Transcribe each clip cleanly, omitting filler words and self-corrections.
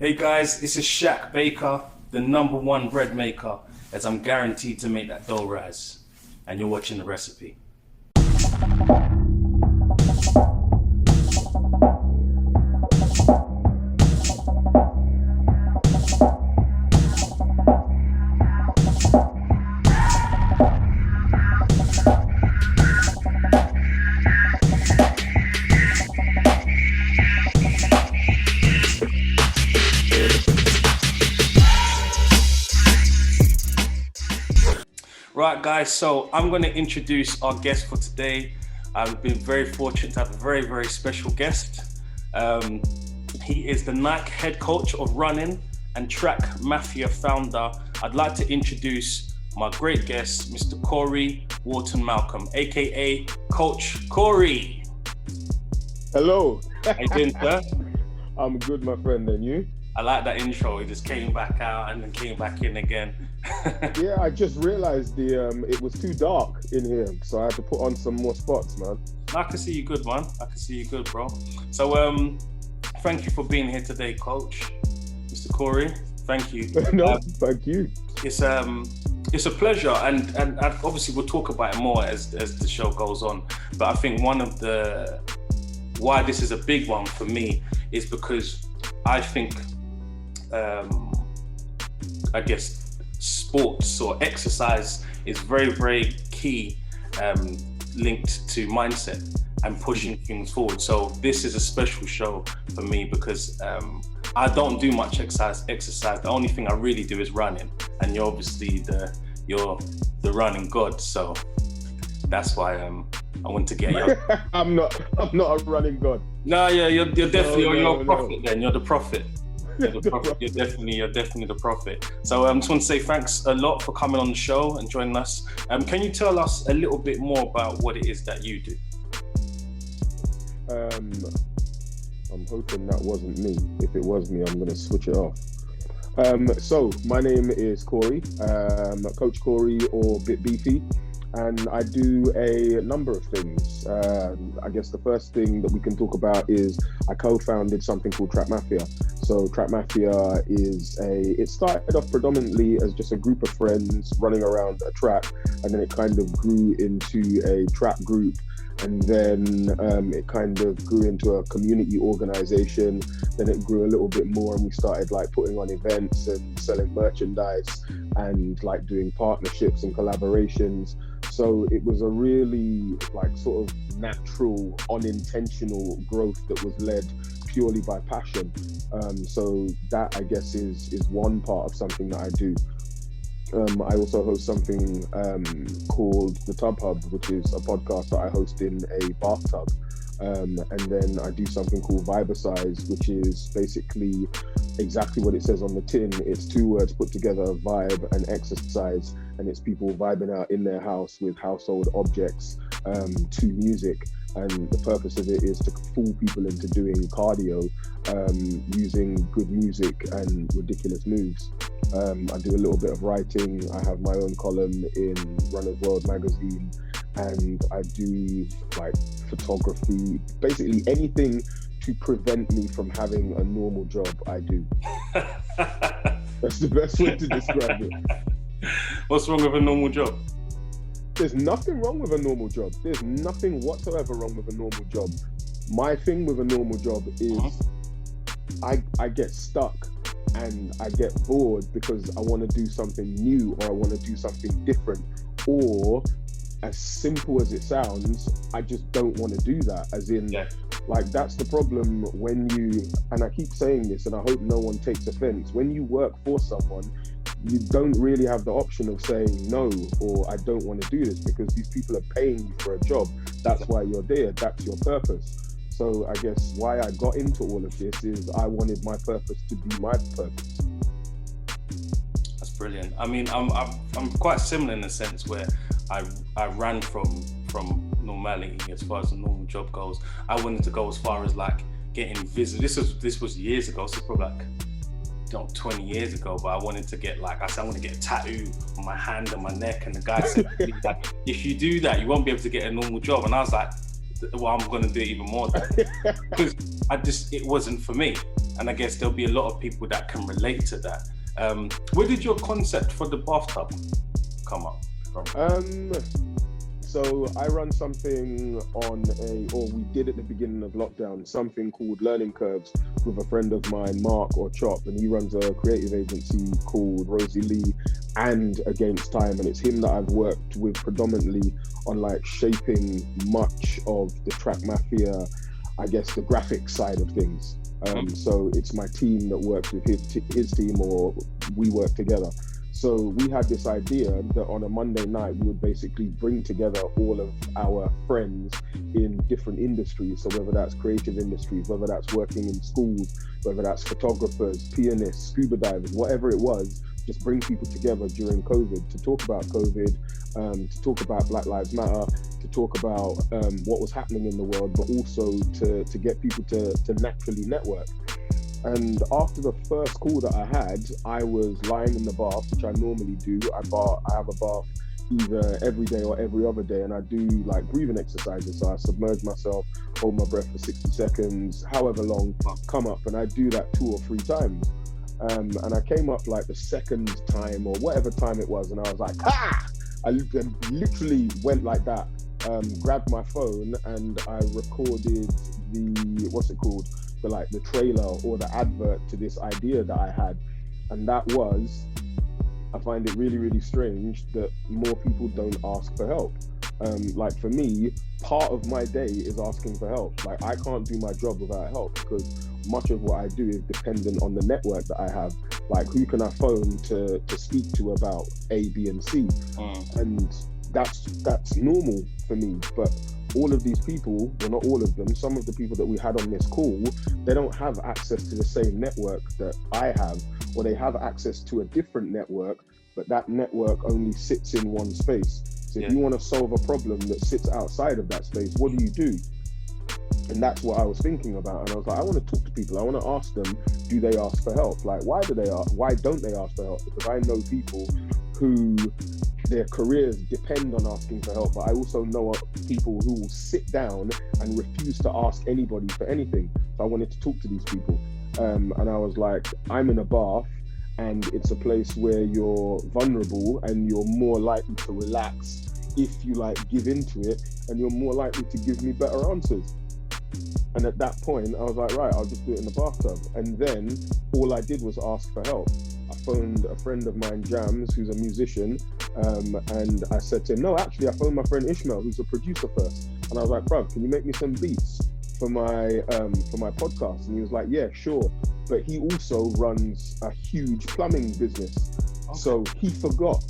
Hey guys, this is Shaq Baker, the #1 bread maker, as I'm guaranteed to make that dough rise. And you're watching The Recipe. Right guys, so I'm going to introduce our guest for today. I've been very fortunate to have a very, very special guest. He is the Nike head coach of running and track Mafia founder. I'd like to introduce my great guest, Mr. Cory Wharton Malcolm, aka Coach Cory. Hello. How you doing, sir? I'm good, my friend, and you? I like that intro. He just came back out and then came back in again. Yeah, I just realized it was too dark in here, so I had to put on some more spots, man. I can see you good, man. I can see you good, bro. So, thank you for being here today, Coach, Mr. Cory. Thank you. No, thank you. It's a pleasure, and obviously we'll talk about it more as the show goes on. But I think one of why this is a big one for me is because I think, I guess, sports or exercise is very, very key, linked to mindset and pushing things forward. So this is a special show for me because I don't do much exercise. The only thing I really do is running, and you're obviously you're the running god. So that's why I want to get you. I'm not a running god. No, yeah, you're definitely you're a prophet. No. Then you're the prophet. You're definitely the prophet. So I just want to say thanks a lot for coming on the show and joining us. Can you tell us a little bit more about what it is that you do? I'm hoping that wasn't me. If it was me, I'm going to switch it off. So my name is Cory, Coach Cory or Bit Beefy, and I do a number of things. I guess the first thing that we can talk about is I co-founded something called Track Mafia. So Track Mafia it started off predominantly as just a group of friends running around a track, and then it kind of grew into a track group, and then it kind of grew into a community organization. Then it grew a little bit more, and we started like putting on events and selling merchandise and like doing partnerships and collaborations. So it was a really like sort of natural, unintentional growth that was led purely by passion. So that, I guess, is one part of something that I do. I also host something called The Tub Hub, which is a podcast that I host in a bathtub. And then I do something called Vibercise, which is basically exactly what it says on the tin. It's 2 words put together, vibe and exercise, and it's people vibing out in their house with household objects to music. And the purpose of it is to fool people into doing cardio using good music and ridiculous moves. I do a little bit of writing. I have my own column in Runner's World magazine, and I do like photography, basically anything to prevent me from having a normal job, I do. That's the best way to describe it. What's wrong with a normal job? There's nothing wrong with a normal job. There's nothing whatsoever wrong with a normal job. My thing with a normal job is I get stuck and I get bored because I want to do something new, or I want to do something different, or as simple as it sounds, I just don't want to do that. As in, like, that's the problem when you, and I keep saying this and I hope no one takes offense, when you work for someone, you don't really have the option of saying no, or I don't want to do this, because these people are paying you for a job. That's why you're there. That's your purpose. So I guess why I got into all of this is I wanted my purpose to be my purpose. That's brilliant. I mean, I'm quite similar in the sense where I ran from normality as far as the normal job goes. I wanted to go as far as like getting visible. This was years ago, so probably like 20 years ago, but I wanted to get, like I said, I want to get a tattoo on my hand and my neck, and the guy said that if you do that, you won't be able to get a normal job. And I was like, well, I'm going to do it even more than because it wasn't for me. and I guess there'll be a lot of people that can relate to that. Where did your concept for the bathtub come up from? So I run something we did at the beginning of lockdown, something called Learning Curves with a friend of mine, Mark or Chop, and he runs a creative agency called Rosie Lee and Against Time. And it's him that I've worked with predominantly on like shaping much of the track Mafia, I guess the graphic side of things. So it's my team that works with his team, or we work together. So we had this idea that on a Monday night, we would basically bring together all of our friends in different industries. So whether that's creative industries, whether that's working in schools, whether that's photographers, pianists, scuba divers, whatever it was, just bring people together during COVID to talk about COVID, to talk about Black Lives Matter, to talk about what was happening in the world, but also to get people to naturally network. And after the first call that I had, I was lying in the bath, which I normally do. I have a bath either every day or every other day, and I do like breathing exercises. So I submerge myself, hold my breath for 60 seconds, however long, come up, and I do that 2 or 3 times. And I came up like the second time or whatever time it was, and I was like, ah! I literally went like that, grabbed my phone, and I recorded the trailer or the advert to this idea that I had. And that was, I find it really, really strange that more people don't ask for help. Like for me, part of my day is asking for help. Like I can't do my job without help, because much of what I do is dependent on the network that I have. Like who can I phone to speak to about A, B, and C? And that's normal for me. But all of these people, well, not all of them, some of the people that we had on this call, they don't have access to the same network that I have, or they have access to a different network, but that network only sits in one space. So if you want to solve a problem that sits outside of that space, what do? And that's what I was thinking about. And I was like, I want to talk to people. I want to ask them, do they ask for help? Like, why don't they ask for help? Because I know people who their careers depend on asking for help, but I also know people who will sit down and refuse to ask anybody for anything. So I wanted to talk to these people. And I was like, I'm in a bath, and it's a place where you're vulnerable and you're more likely to relax if you like give into it, and you're more likely to give me better answers. And at that point, I was like, right, I'll just do it in the bathtub. And then all I did was ask for help. I phoned a friend of mine, Jams, who's a musician, and I said to him, no, actually, I phoned my friend Ishmael, who's a producer first. And I was like, bruv, can you make me some beats for my podcast? And he was like, yeah, sure. But he also runs a huge plumbing business. Okay. So he forgot.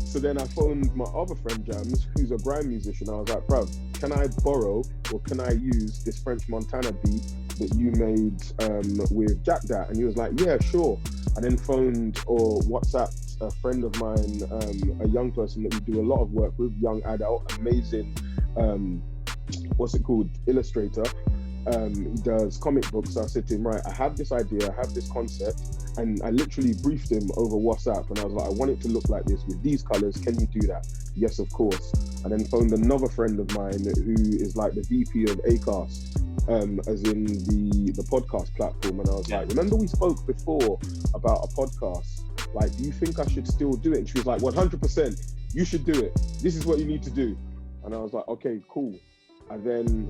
So then I phoned my other friend Jams, who's a grime musician. I was like, bruv, can I borrow or can I use this French Montana beat that you made with Jack Dat? And he was like, yeah, sure. I then phoned or WhatsApped a friend of mine, a young person that we do a lot of work with, young adult, amazing, illustrator. He does comic books. So I said to him, right, I have this idea, I have this concept, and I literally briefed him over WhatsApp, and I was like, I want it to look like this with these colors. Can you do that? Yes, of course. And then phoned another friend of mine who is like the VP of Acast, as in the podcast platform. And I was like, remember we spoke before about a podcast? Like, do you think I should still do it? And she was like, 100%, you should do it. This is what you need to do. And I was like, okay, cool. I then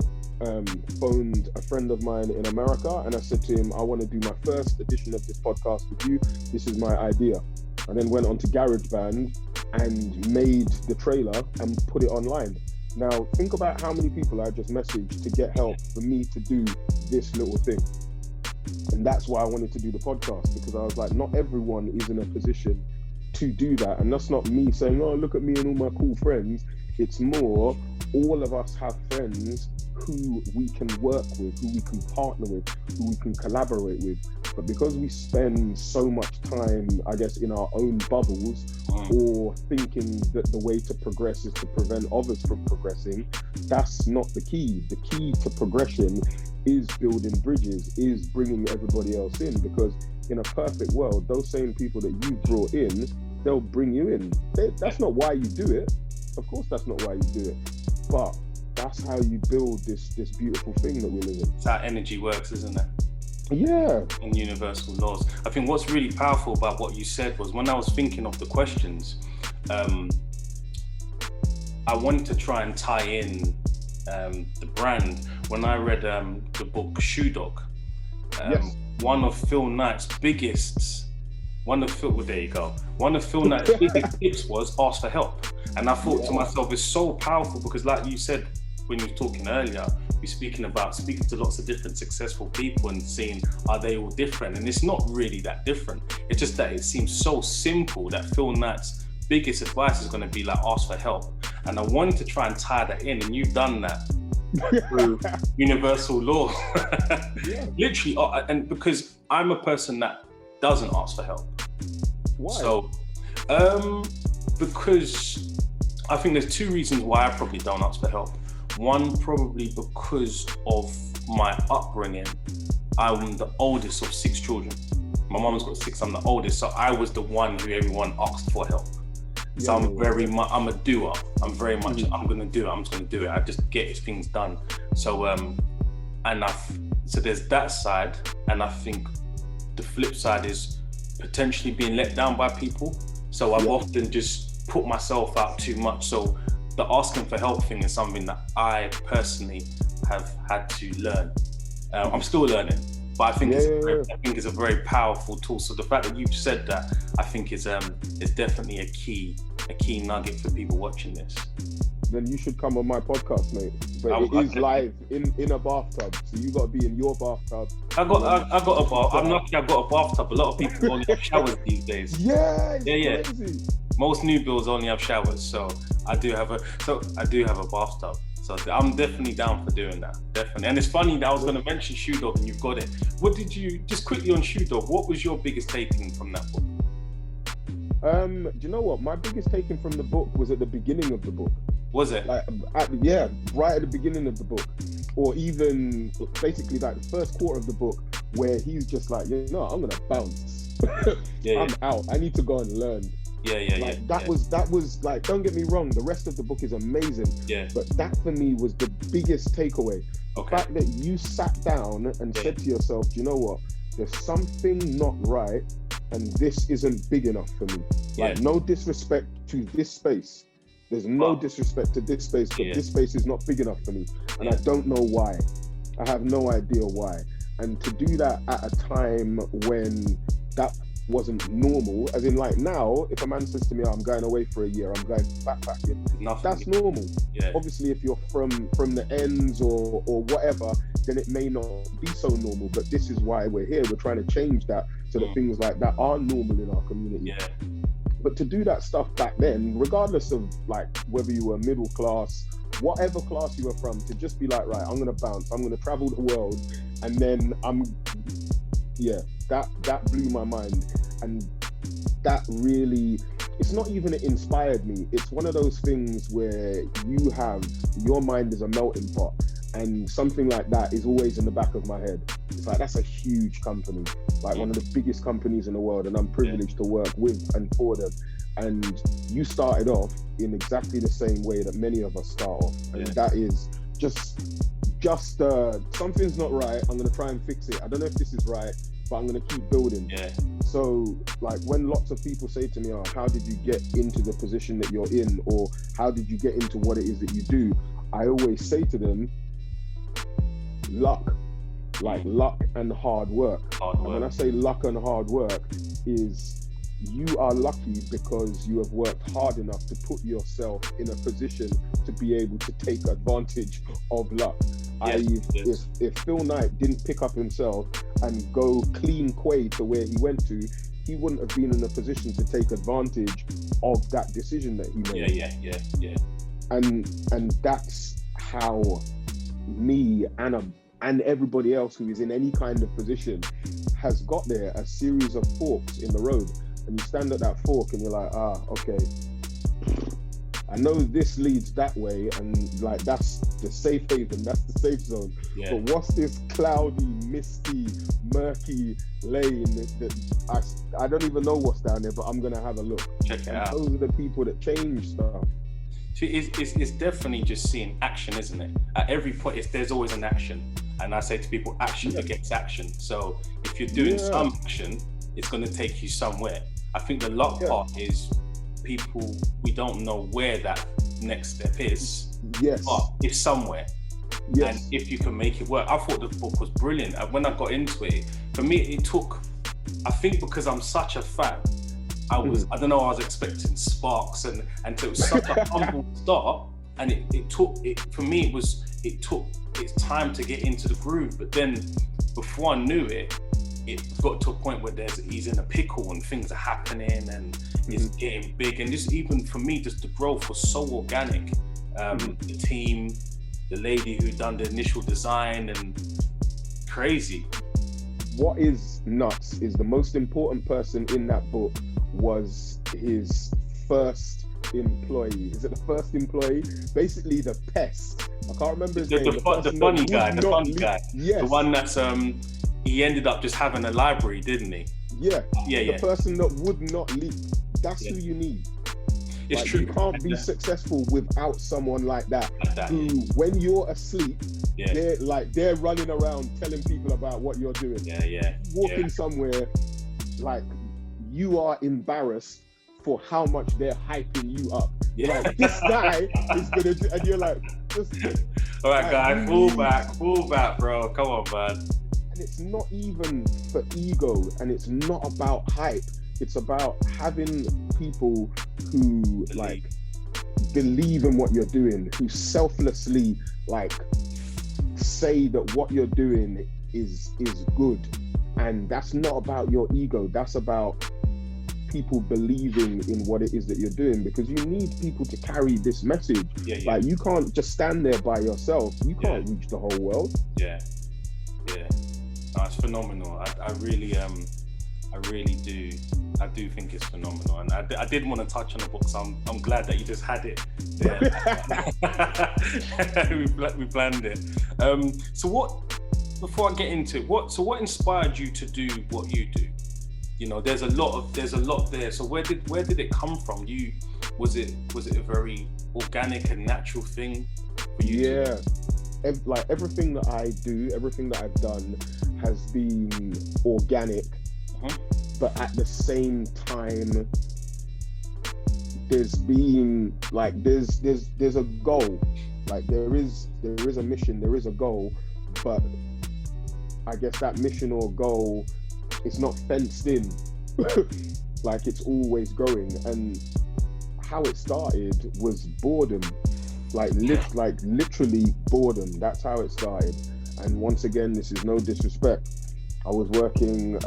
phoned a friend of mine in America, and I said to him, I want to do my first edition of this podcast with you. This is my idea. I then went on to GarageBand and made the trailer and put it online. Now, think about how many people I just messaged to get help for me to do this little thing. And that's why I wanted to do the podcast, because I was like, not everyone is in a position to do that. And that's not me saying, oh, look at me and all my cool friends. It's more, all of us have friends who we can work with, who we can partner with, who we can collaborate with. But because we spend so much time, I guess, in our own bubbles, or thinking that the way to progress is to prevent others from progressing, that's not the key. The key to progression is building bridges, is bringing everybody else in, because in a perfect world, those same people that you brought in, they'll bring you in. That's not why you do it. Of course, that's not why you do it. But that's how you build this beautiful thing that we live in. It's how energy works, isn't it? Yeah. and universal laws. I think what's really powerful about what you said was when I was thinking of the questions, I wanted to try and tie in the brand. When I read the book Shoe Dog, Yes. one of Phil Knight's biggest tips was ask for help. And I thought to myself, it's so powerful because, like you said when you were talking earlier, we're speaking to lots of different successful people and seeing, are they all different? And it's not really that different. It's just that it seems so simple that Phil Knight's biggest advice is going to be like, ask for help. And I wanted to try and tie that in, and you've done that through universal law. Literally, and because I'm a person that doesn't ask for help. Why? So, because I think there's two reasons why I probably don't ask for help. One, probably because of my upbringing. I'm the oldest of 6 children. My mom's got 6, I'm the oldest. So I was the one who everyone asked for help. So I'm a doer. I'm very much, I'm gonna do it, I'm just gonna do it. I just get things done. So, so there's that side. And I think the flip side is potentially being let down by people. So I've often just put myself out too much. So the asking for help thing is something that I personally have had to learn. I'm still learning, but I think it's a very powerful tool. So the fact that you've said that, I think is definitely a key nugget for people watching this. Then you should come on my podcast, mate. But it is live in a bathtub, so you got to be in your bathtub. I got a bath. I'm lucky. I got a bathtub. A lot of people only have showers these days. Yeah. Crazy. Most new builds only have showers, so I do have a bathtub. So I'm definitely down for doing that. Definitely. And it's funny that I was going to mention Shoe Dog and you've got it. What did you, just quickly on Shoe Dog, what was your biggest takeaway from that book? Do you know what? My biggest takeaway from the book was at the beginning of the book. Was it? Right at the beginning of the book. Or even basically like the first quarter of the book where he's just like, I'm going to bounce. I'm out. I need to go and learn. That was like, don't get me wrong, the rest of the book is amazing. But that for me was the biggest takeaway. The fact that you sat down and said to yourself, do you know what? There's something not right and this isn't big enough for me. Like no disrespect to this space. There's no disrespect to this space, but this space is not big enough for me. And I don't know why. I have no idea why. And to do that at a time when that wasn't normal, as in like now, if a man says to me, I'm going away for a year, I'm going backpacking, that's normal. Obviously, if you're from the ends or whatever, then it may not be so normal, but this is why we're here. We're trying to change that so that things like that are normal in our community. But to do that stuff back then, regardless of like whether you were middle class, whatever class you were from, to just be like, right, I'm gonna bounce, I'm gonna travel the world, and then that blew my mind. And that really, it's not even it inspired me, it's one of those things where your mind is a melting pot, and something like that is always in the back of my head. It's like, that's a huge company, like one of the biggest companies in the world, and I'm privileged to work with and for them. And you started off in exactly the same way that many of us start off, and that is just something's not right, I'm gonna try and fix it. I don't know if this is right, but I'm gonna keep building. So like when lots of people say to me, how did you get into the position that you're in, or how did you get into what it is that you do, I always say to them, luck and hard work. And when I say luck and hard work, is you are lucky because you have worked hard enough to put yourself in a position to be able to take advantage of luck. If Phil Knight didn't pick up himself and go clean Quay to where he went to, he wouldn't have been in a position to take advantage of that decision that he made. And that's how me and everybody else who is in any kind of position has got there, a series of forks in the road. And you stand at that fork and you're like, okay, I know this leads that way, and like that's the safe haven, that's the safe zone. But what's this cloudy, misty, murky lane that I don't even know what's down there, but I'm gonna have a look. Check it out. Those are the people that change stuff. It's definitely just seeing action, isn't it? At every point, there's always an action. And I say to people, action begets action. So if you're doing some action, it's going to take you somewhere. I think the luck part is people, we don't know where that next step is, but it's somewhere. And if you can make it work. I thought the book was brilliant. And when I got into it, for me, it took, I think because I'm such a fan, I don't know, I was expecting sparks and it was such a humble start. And it took, for me, it took its time to get into the groove. But then before I knew it, it got to a point where he's in a pickle and things are happening and it's getting big. And just even for me, just the growth was so organic. The team, the lady who done the initial design, and crazy. What is nuts is the most important person in that book was his first employee. Is it the first employee? Basically the pest. I can't remember his name. The funny guy. Yes. The one that's he ended up just having a library, didn't he? The person that would not leak. That's who you need. It's true. You can't be successful without someone like that. Who, when you're asleep, they're running around telling people about what you're doing. Walking somewhere, like you are embarrassed for how much they're hyping you up. Like, this guy is gonna do, and you're like, all right, guy, fall back, bro. Come on, man. And it's not even for ego, and it's not about hype. It's about having people who like believe in what you're doing, who selflessly like say that what you're doing is good. And that's not about your ego. That's about people believing in what it is that you're doing, because you need people to carry this message. Like, you can't just stand there by yourself. You can't reach the whole world. No, it's phenomenal. I really do. I do think it's phenomenal, and I did want to touch on the book, so I'm glad that you just had it there. we planned it. So what? Before I get into it, what inspired you to do what you do? You know, there's a lot there. So where did it come from? Was it a very organic and natural thing for you? Like everything that I do, everything that I've done has been organic. But at the same time, there's been like there's a goal. Like there is a mission, there is a goal, but I guess that mission or goal is not fenced in. Like, it's always growing. And how it started was boredom. Like literally boredom. That's how it started. And once again, this is no disrespect. I was working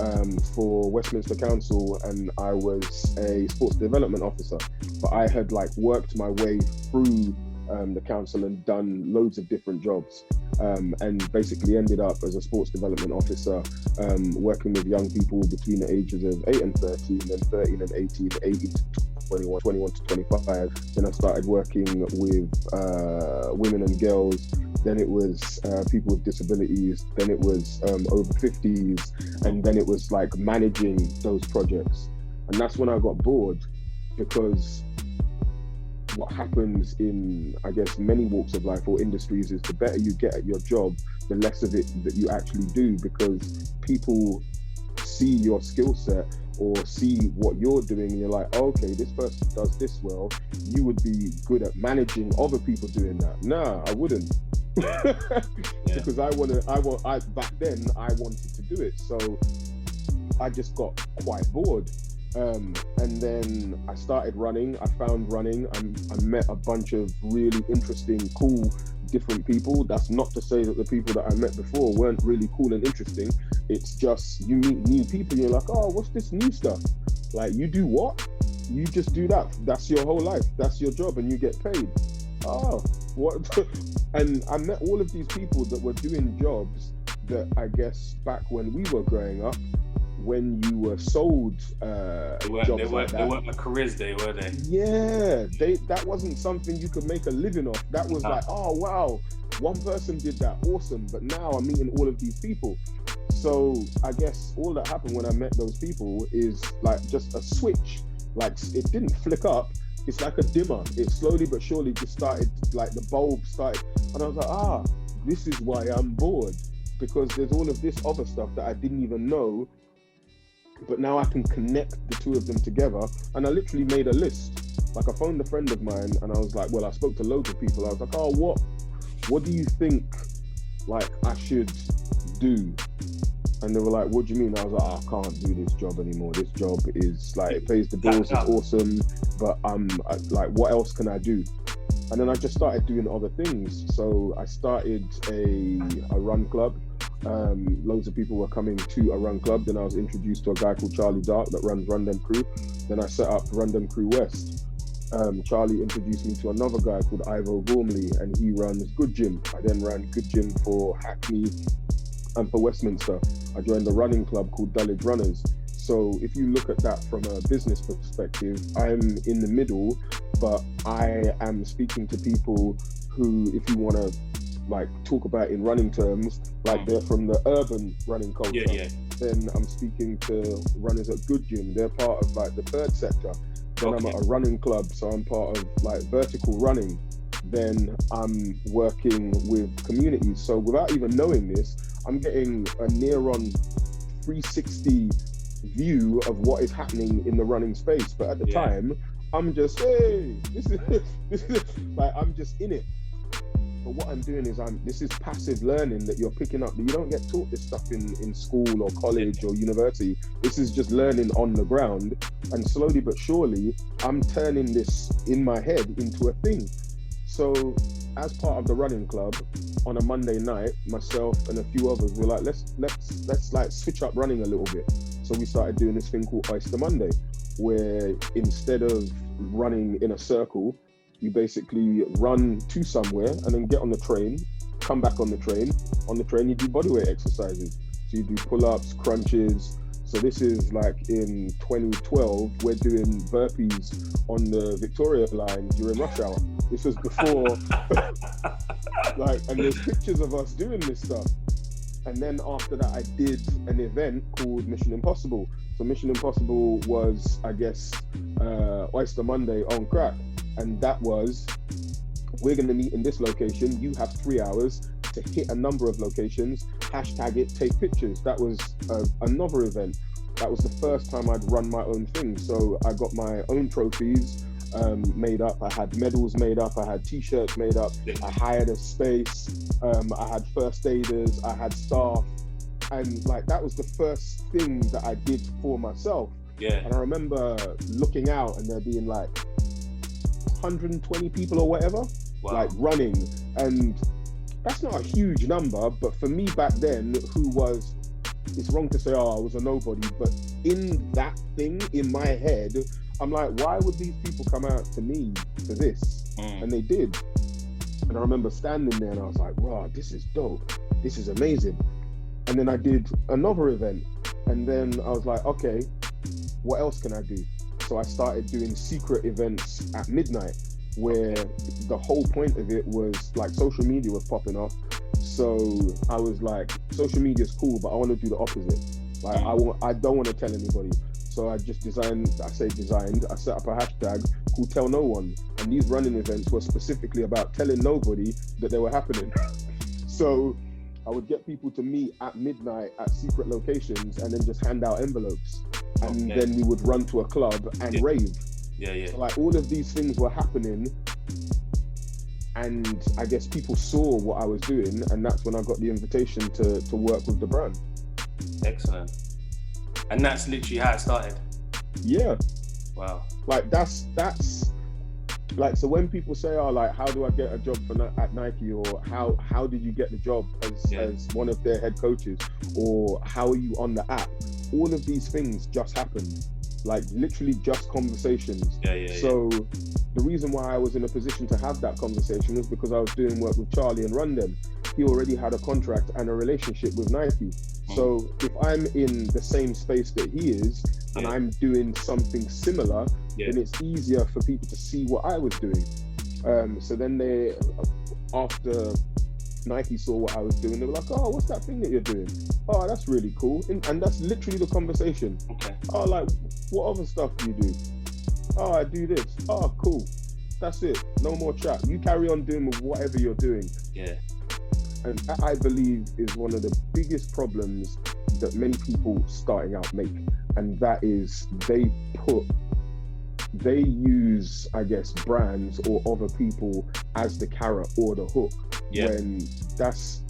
for Westminster Council, and I was a sports development officer, but I had like worked my way through the council and done loads of different jobs, and basically ended up as a sports development officer, working with young people between the ages of 8 and 13, then 13 and 18, 18 to 21, 21 to 25. Then I started working with women and girls. Then it was people with disabilities, then it was over 50s, and then it was like managing those projects. And that's when I got bored, because what happens in, I guess, many walks of life or industries is the better you get at your job, the less of it that you actually do, because people see your skill set or see what you're doing and you're like, oh, okay, this person does this well, you would be good at managing other people doing that. Nah, I wouldn't. Because back then I wanted to do it, so I just got quite bored, and then I started running. I found running. I met a bunch of really interesting, cool, different people. That's not to say that the people that I met before weren't really cool and interesting. It's just you meet new people, you're like, oh, what's this new stuff? Like, you do what? You just do that. That's your whole life. That's your job, and you get paid. Oh, what? And I met all of these people that were doing jobs that, I guess, back when we were growing up, when you were sold jobs like that. They weren't a careers day, were they? Yeah, that wasn't something you could make a living off. That was like, oh, wow, one person did that, awesome. But now I'm meeting all of these people. So I guess all that happened when I met those people is like just a switch. Like, it didn't flick up. It's like a dimmer. It slowly but surely just started, like the bulb started. And I was like, this is why I'm bored. because there's all of this other stuff that I didn't even know, but now I can connect the two of them together. And I literally made a list. Like, I phoned a friend of mine and I was like, well, I spoke to loads of people. I was like, oh, what do you think, like, I should do? And they were like, what do you mean? I was like, I can't do this job anymore. This job is like, it pays the bills, it's awesome, but like, what else can I do? And then I just started doing other things. So I started a run club. Loads of people were coming to a run club. Then I was introduced to a guy called Charlie Dark that runs Run Them Crew. Then I set up Run Them Crew West. Charlie introduced me to another guy called Ivo Gormley, and he runs Good Gym. I then ran Good Gym for Hackney and for Westminster. I joined a running club called Dulwich Runners. So if you look at that from a business perspective, I'm in the middle, but I am speaking to people who, if you want to like talk about in running terms, like they're from the urban running culture. Then I'm speaking to runners at Good Gym. They're part of like the third sector. Then I'm at a running club, so I'm part of like vertical running. Then I'm working with communities. So without even knowing this, I'm getting a near on 360 view of what is happening in the running space. But at the time, I'm just, hey, this is like, I'm just in it. But what I'm doing is this is passive learning that you're picking up. You don't get taught this stuff in school or college or university. This is just learning on the ground. And slowly but surely, I'm turning this in my head into a thing. So as part of the running club, on a Monday night, myself and a few others were like, let's like switch up running a little bit. So we started doing this thing called Oyster Monday, where instead of running in a circle, you basically run to somewhere and then get on the train, come back on the train. On the train, you do bodyweight exercises. So you do pull-ups, crunches. So this is like in 2012, we're doing burpees on the Victoria line during rush hour. This was before, like, and there's pictures of us doing this stuff. And then after that, I did an event called Mission Impossible. So Mission Impossible was, I guess, Oyster Monday on crack. And that was, we're going to meet in this location. You have 3 hours to hit a number of locations, hashtag it, take pictures. That was another event. That was the first time I'd run my own thing. So I got my own trophies made up. I had medals made up. I had t-shirts made up. I hired a space. I had first aiders. I had staff. And like, that was the first thing that I did for myself. And I remember looking out and there being like 120 people or whatever, like running. And that's not a huge number, but for me back then, it's wrong to say, oh, I was a nobody, but in that thing, in my head, I'm like, why would these people come out to me for this? And they did. And I remember standing there and I was like, wow, this is dope. This is amazing. And then I did another event. And then I was like, okay, what else can I do? So I started doing secret events at midnight, where the whole point of it was like social media was popping off. So I was like, social media is cool, but I want to do the opposite. Like, I don't want to tell anybody. So I just I set up a hashtag called Tell No One. And these running events were specifically about telling nobody that they were happening. So I would get people to meet at midnight at secret locations and then just hand out envelopes. And then we would run to a club and rave. So like, all of these things were happening. And I guess people saw what I was doing, and that's when I got the invitation to work with the brand. Excellent. And that's literally how it started. Yeah. Wow. Like, that's like, so when people say, oh, like, how do I get a job at Nike, or how did you get the job as one of their head coaches, or how are you on the app? All of these things just happened, like literally just conversations. So the reason why I was in a position to have that conversation was because I was doing work with Charlie and Run Them. He already had a contract and a relationship with Nike. So if I'm in the same space that he is, and I'm doing something similar, then it's easier for people to see what I was doing. So then after Nike saw what I was doing, they were like, oh, what's that thing that you're doing? Oh, that's really cool. And that's literally the conversation. Oh, like, what other stuff do you do? Oh, I do this. Oh, cool. That's it. No more chat. You carry on doing whatever you're doing. and that, I believe, is one of the biggest problems that many people starting out make, and that is they use, I guess, brands or other people as the carrot or the hook, when that's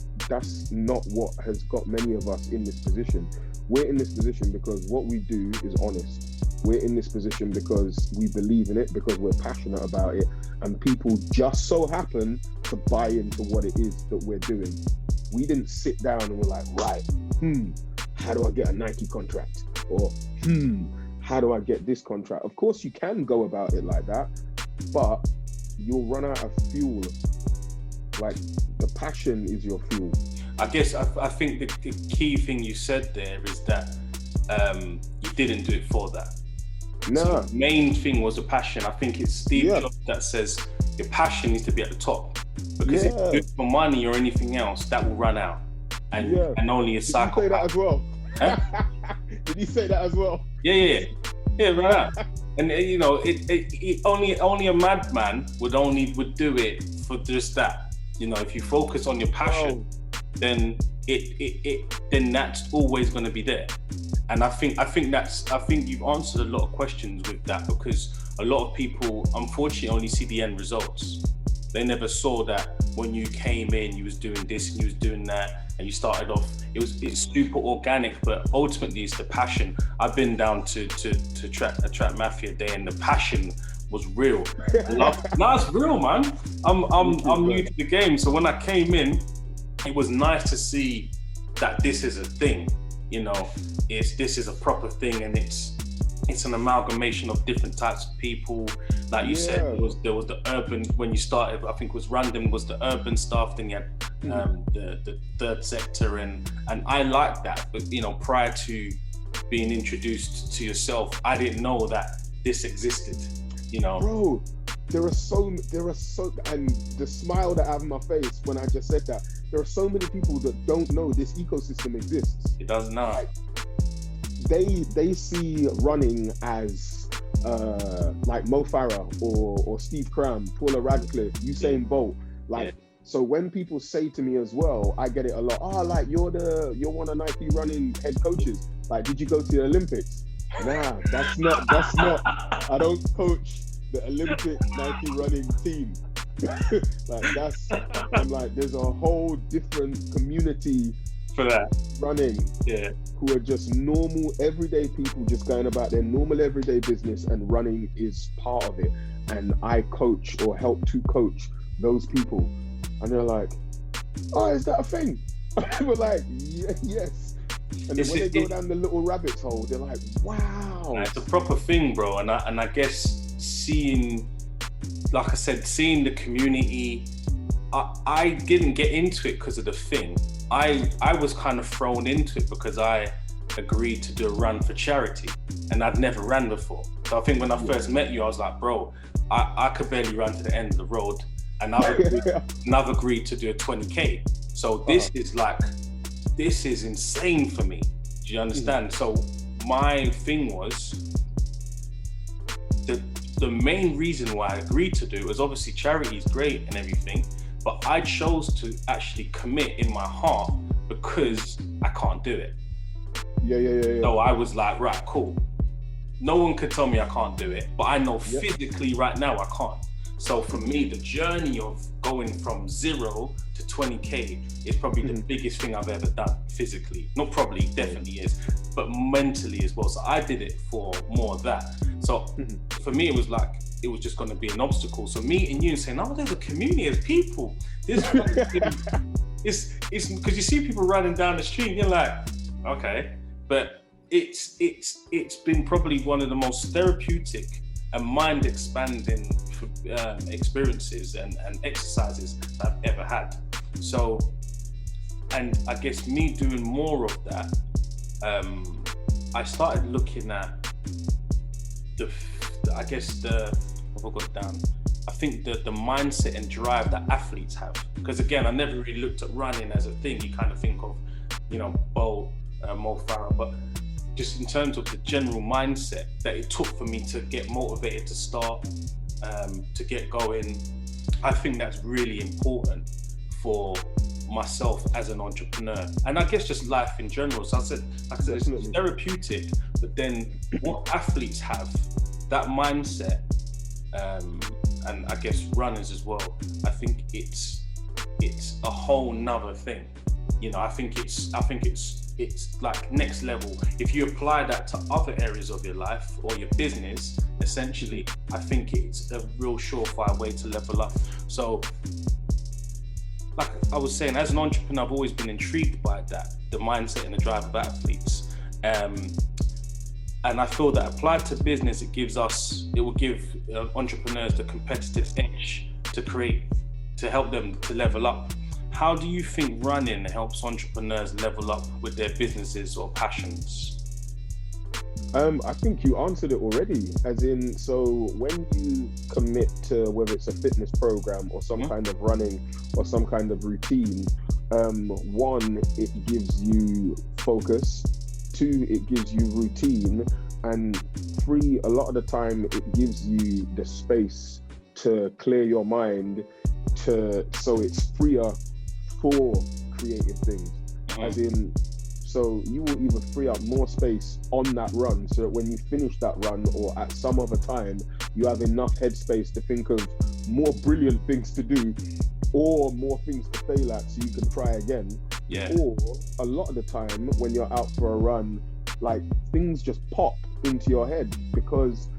not what has got many of us in this position. We're in this position because what we do is honest. We're in this position because we believe in it, because we're passionate about it, and people just so happen to buy into what it is that we're doing. We didn't sit down and we're like, right, how do I get a Nike contract? Or, how do I get this contract? Of course, you can go about it like that, but you'll run out of fuel. Like, the passion is your fuel. I guess I think the key thing you said there is that you didn't do it for that. No. So the main thing was the passion. I think it's Steve Jobs that says your passion needs to be at the top, because if you do it for money or anything else, that will run out, and only a psychopath. Did you say that as well? Huh? Did you say that as well? Yeah, run out. And you know, it only a madman would do it for just that. You know, if you focus on your passion, then then that's always going to be there. And I think you've answered a lot of questions with that, because a lot of people unfortunately only see the end results. They never saw that when you came in, you was doing this and you was doing that, and you started off, it's super organic, but ultimately it's the passion. I've been down to track Mafia day, and the passion was real. No, it's real, man. I'm new to the game, so when I came in, it was nice to see that this is a thing. You know, this is a proper thing, and it's an amalgamation of different types of people. Like you said, there was the urban, when you started, I think it was random, was the urban stuff, then you had the third sector, and I like that. But you know, prior to being introduced to yourself, I didn't know that this existed. You know, bro, there are so, and the smile that I have on my face when I just said that, there are so many people that don't know this ecosystem exists. It doesn't know. Like, they see running as like Mo Farah or Steve Cram, Paula Radcliffe, Usain Bolt. Like, so when people say to me as well, I get it a lot. Oh, like you're one of Nike running head coaches. Like, did you go to the Olympics? Nah, that's not. I don't coach the Olympic Nike running team. I'm like, there's a whole different community for that running, who are just normal everyday people, just going about their normal everyday business, and running is part of it. And I coach or help to coach those people, and they're like, oh, is that a thing? We're like, yes. And then when they go down the little rabbit hole, they're like, wow, it's a proper thing, bro. And I guess seeing, like I said, seeing the community, I didn't get into it because of the thing. I was kind of thrown into it because I agreed to do a run for charity, and I'd never ran before. So I think when I first met you, I was like, bro, I could barely run to the end of the road, and I've agreed to do a 20K. So this is insane for me. Do you understand? So my thing was, the main reason why I agreed to do it was, obviously charity is great and everything, but I chose to actually commit in my heart because I can't do it. Yeah. So I was like, right, cool. No one could tell me I can't do it, but I know physically right now I can't. So for me, the journey of going from 0 to 20K is probably the biggest thing I've ever done physically. Not probably, definitely is, but mentally as well. So I did it for more of that. So for me, it was like, it was just going to be an obstacle. So meeting you and saying, oh, there's a community of people. It's because you see people running down the street, and you're like, okay. But it's been probably one of the most therapeutic and mind expanding experiences and exercises that I've ever had. So, and I guess me doing more of that, I started looking at I think the mindset and drive that athletes have. Because again, I never really looked at running as a thing. You kind of think of, you know, Bolt, Mo Farah, but just in terms of the general mindset that it took for me to get motivated to start, to get going, I think that's really important for myself as an entrepreneur, and I guess just life in general. So I said it's therapeutic, but then what athletes have, that mindset, and I guess runners as well, I think it's a whole nother thing. You know, I think it's like next level. If you apply that to other areas of your life or your business, essentially, I think it's a real surefire way to level up. So, like I was saying, as an entrepreneur, I've always been intrigued by that, the mindset and the drive of athletes. And I feel that applied to business, it will give entrepreneurs the competitive edge to help them to level up. How do you think running helps entrepreneurs level up with their businesses or passions? I think you answered it already, as in, so when you commit to whether it's a fitness program or some kind of running or some kind of routine, one, it gives you focus, two, it gives you routine, and three, a lot of the time it gives you the space to clear your mind so it's freer for creative things. As in, so you will either free up more space on that run so that when you finish that run or at some other time, you have enough headspace to think of more brilliant things to do or more things to fail at so you can try again. Or a lot of the time when you're out for a run, like things just pop into your head, because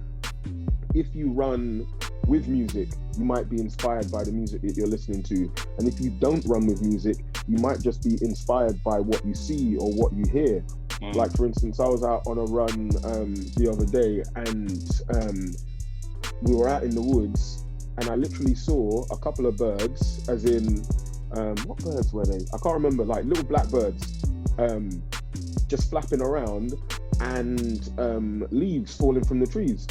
if you run with music, you might be inspired by the music that you're listening to. And if you don't run with music, you might just be inspired by what you see or what you hear. Like, for instance, I was out on a run the other day, and we were out in the woods, and I literally saw a couple of birds, as in, what birds were they? I can't remember, like little black birds, just flapping around, and leaves falling from the trees.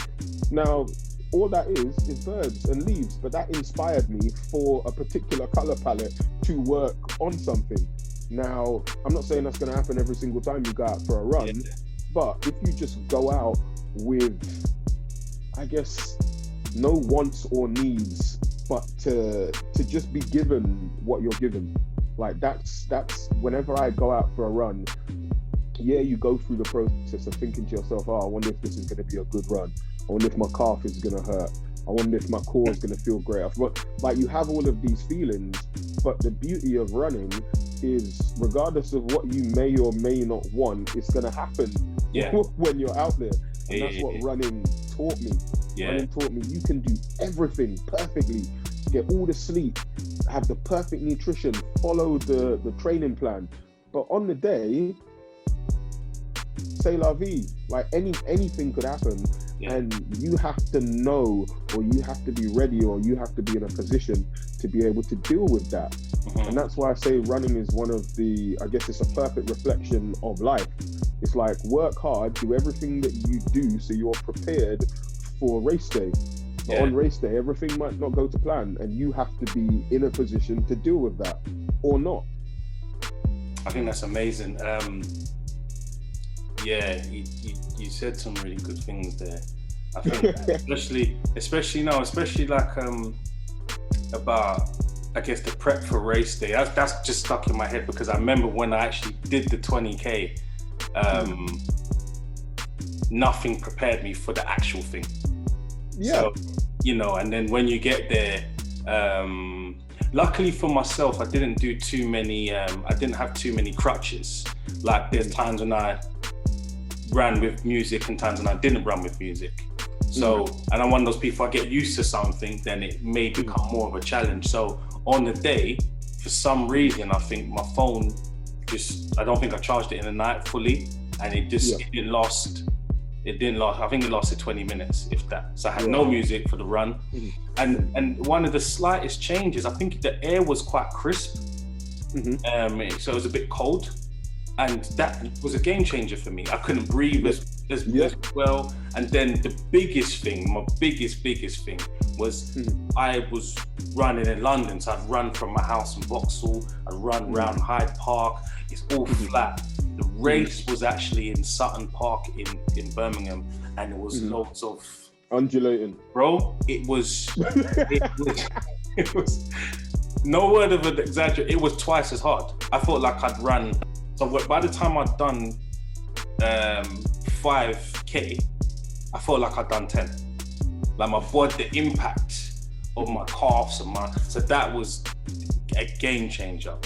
Now, all that is birds and leaves, but that inspired me for a particular color palette to work on something. Now, I'm not saying that's going to happen every single time you go out for a run, but if you just go out with, I guess, no wants or needs, but to just be given what you're given. Like that's whenever I go out for a run, you go through the process of thinking to yourself, I wonder if this is going to be a good run. I wonder if my calf is going to hurt. I wonder if my core is going to feel great. Like, you have all of these feelings, but the beauty of running is, regardless of what you may or may not want, it's going to happen when you're out there. And that's what running taught me. Running taught me you can do everything perfectly, get all the sleep, have the perfect nutrition, follow the training plan. But on the day, c'est la vie. Like anything could happen. And you have to know, or you have to be ready, or you have to be in a position to be able to deal with that. And that's why I say running is one of the, I guess it's a perfect reflection of life. It's like, work hard, do everything that you do so you're prepared for race day. But on race day, everything might not go to plan, and you have to be in a position to deal with that or not. I think that's amazing. You said some really good things there. I think especially like about, I guess, the prep for race day. That's just stuck in my head, because I remember when I actually did the 20K, nothing prepared me for the actual thing. So, you know, and then when you get there, luckily for myself, I didn't do too many, I didn't have too many crutches. Like, there's times when I ran with music and times when I didn't run with music. So, and I'm one of those people, I get used to something, then it may become more of a challenge. So on the day, for some reason, I think my phone I don't think I charged it in the night fully, and it didn't last. I think it lasted 20 minutes, if that. So I had no music for the run. And one of the slightest changes, I think the air was quite crisp. So it was a bit cold. And that was a game changer for me. I couldn't breathe as well. And then the biggest thing, my biggest thing was I was running in London. So I'd run from my house in Vauxhall, I'd run around Hyde Park. It's all flat. The race was actually in Sutton Park in Birmingham, and it was loads of undulating. Bro, it was No word of an exaggeration. It was twice as hard. I felt like I'd run. So by the time I'd done 5K, I felt like I'd done 10. Like my body, the impact of my calves and so that was a game changer.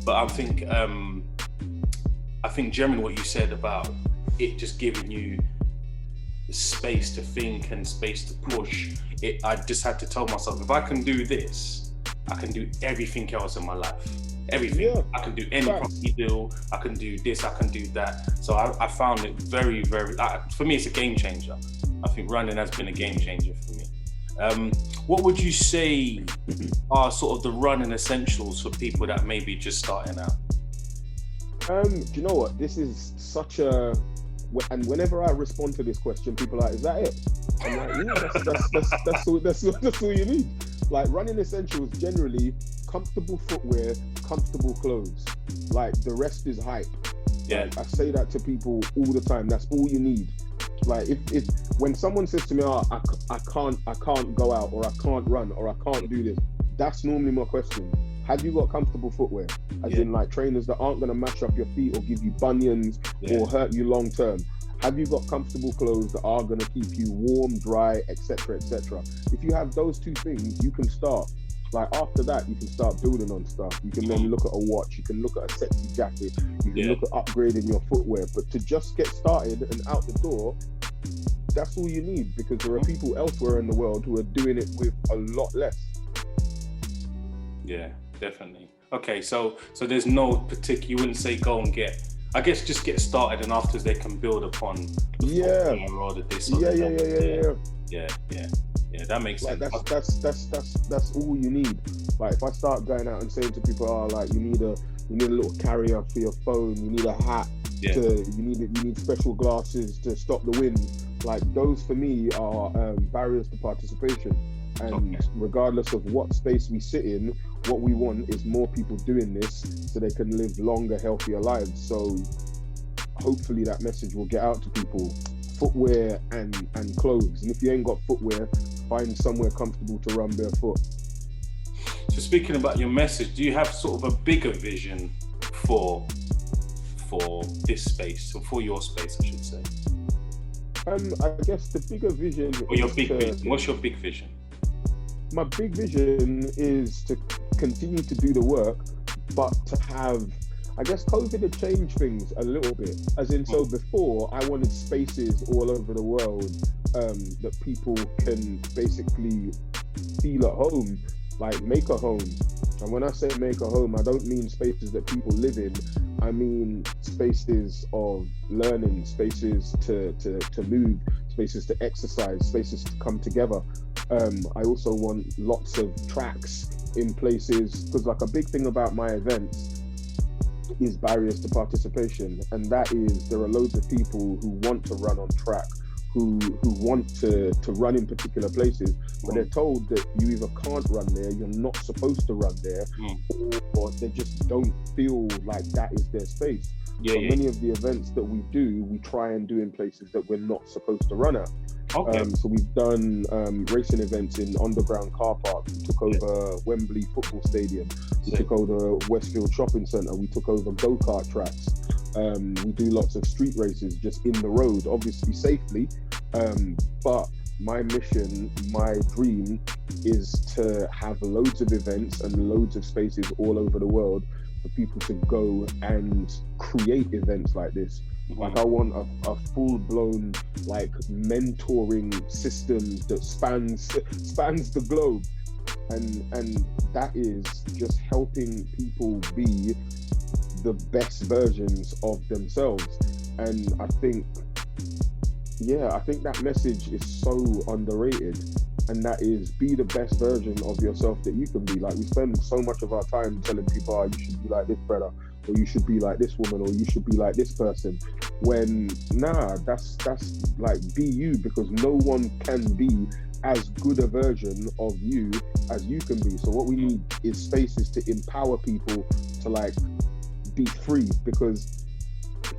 But I think generally what you said about it just giving you space to think and space to push, I just had to tell myself, if I can do this, I can do everything else in my life. Everything. Yeah. I can do any property deal, I can do this, I can do that. So I found it very, very, for me, it's a game changer. I think running has been a game changer for me. What would you say are sort of the running essentials for people that may be just starting out? Do you know what? This is such a, and whenever I respond to this question, people are like, is that it? I'm like, yeah, that's all you need. Like, running essentials, generally, comfortable footwear, comfortable clothes. Like, the rest is hype. Yeah. Like, I say that to people all the time. That's all you need. Like, if when someone says to me, oh, I can't go out, or I can't run, or I can't do this, that's normally my question. Have you got comfortable footwear? As in, like, trainers that aren't going to mash up your feet or give you bunions or hurt you long term. Have you got comfortable clothes that are going to keep you warm, dry, etc., etc.? If you have those two things, you can start. Like, after that, you can start building on stuff. You can then look at a watch. You can look at a sexy jacket. You can look at upgrading your footwear. But to just get started and out the door, that's all you need, because there are people elsewhere in the world who are doing it with a lot less. Yeah, definitely. Okay, so there's no particular, you wouldn't say go and get, I guess just get started, and after they can build upon the this or yeah, that makes like sense. That's all you need. Like, if I start going out and saying to people, oh, like, you need a little carrier for your phone, you need a hat, you need special glasses to stop the wind. Like, those for me are barriers to participation. And regardless of what space we sit in, what we want is more people doing this so they can live longer, healthier lives. So hopefully that message will get out to people. Footwear and clothes. And if you ain't got footwear, find somewhere comfortable to run barefoot. So speaking about your message, do you have sort of a bigger vision for this space, or for your space, I should say? I guess the bigger vision. Or your big vision. What's your big vision? My big vision is to continue to do the work, but to have, I guess COVID had changed things a little bit. As in, so before, I wanted spaces all over the world that people can basically feel at home, like make a home. And when I say make a home, I don't mean spaces that people live in. I mean spaces of learning, spaces to move, spaces to exercise, spaces to come together. I also want lots of tracks in places, because like a big thing about my events is barriers to participation, and that is there are loads of people who want to run on track, who want to run in particular places, but they're told that you either can't run there, you're not supposed to run there, or they just don't feel like that is their space. Many of the events that we do, we try and do in places that we're not supposed to run at. So we've done racing events in underground car parks. We took over Wembley Football Stadium. We took over Westfield Shopping Centre. We took over go-kart tracks. We do lots of street races just in the road, obviously safely. But my mission, my dream is to have loads of events and loads of spaces all over the world for people to go and create events like this. Like, I want a full-blown, like, mentoring system that spans the globe, and that is just helping people be the best versions of themselves. And I think that message is so underrated, and that is, be the best version of yourself that you can be. Like, we spend so much of our time telling people, oh, you should be like this brother, or you should be like this woman, or you should be like this person, when that's like, be you, because no one can be as good a version of you as you can be. So what we need is spaces to empower people to, like, be free, because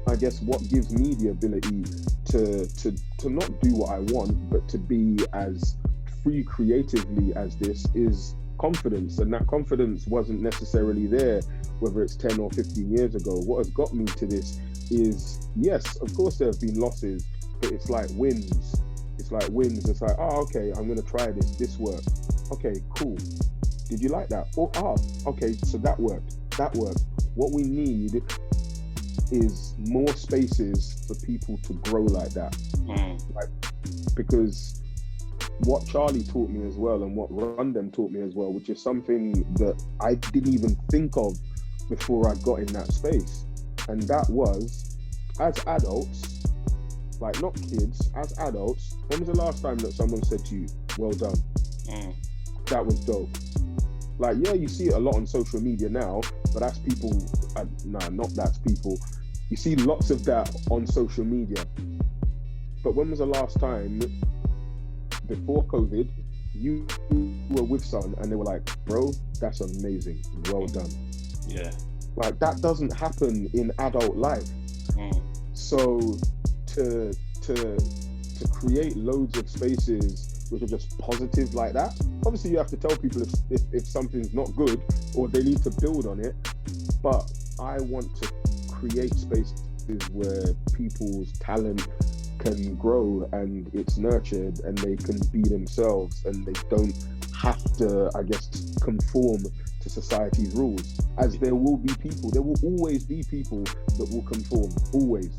I guess what gives me the ability to not do what I want, but to be as free creatively as this, is confidence, and that confidence wasn't necessarily there, whether it's 10 or 15 years ago. What has got me to this is, yes, of course there have been losses, but it's like wins. It's like wins. It's like, oh, okay, I'm going to try this. This worked. Okay, cool. Did you like that? Oh, okay, so that worked. That worked. What we need is more spaces for people to grow like that. Like, because what Charlie taught me as well, and what Rundem taught me as well, which is something that I didn't even think of before I got in that space. And that was, as adults, like not kids, as adults, when was the last time that someone said to you, well done? That was dope. Like, yeah, you see it a lot on social media now, but that's people, not that's people. You see lots of that on social media. But when was the last time, before COVID, you were with someone and they were like, bro, that's amazing, well done. Yeah. Like, that doesn't happen in adult life. So to create loads of spaces which are just positive like that, obviously you have to tell people if something's not good or they need to build on it, but I want to create spaces where people's talent can grow and it's nurtured and they can be themselves and they don't have to, I guess, conform to society's rules. As there will always be people that will conform, always.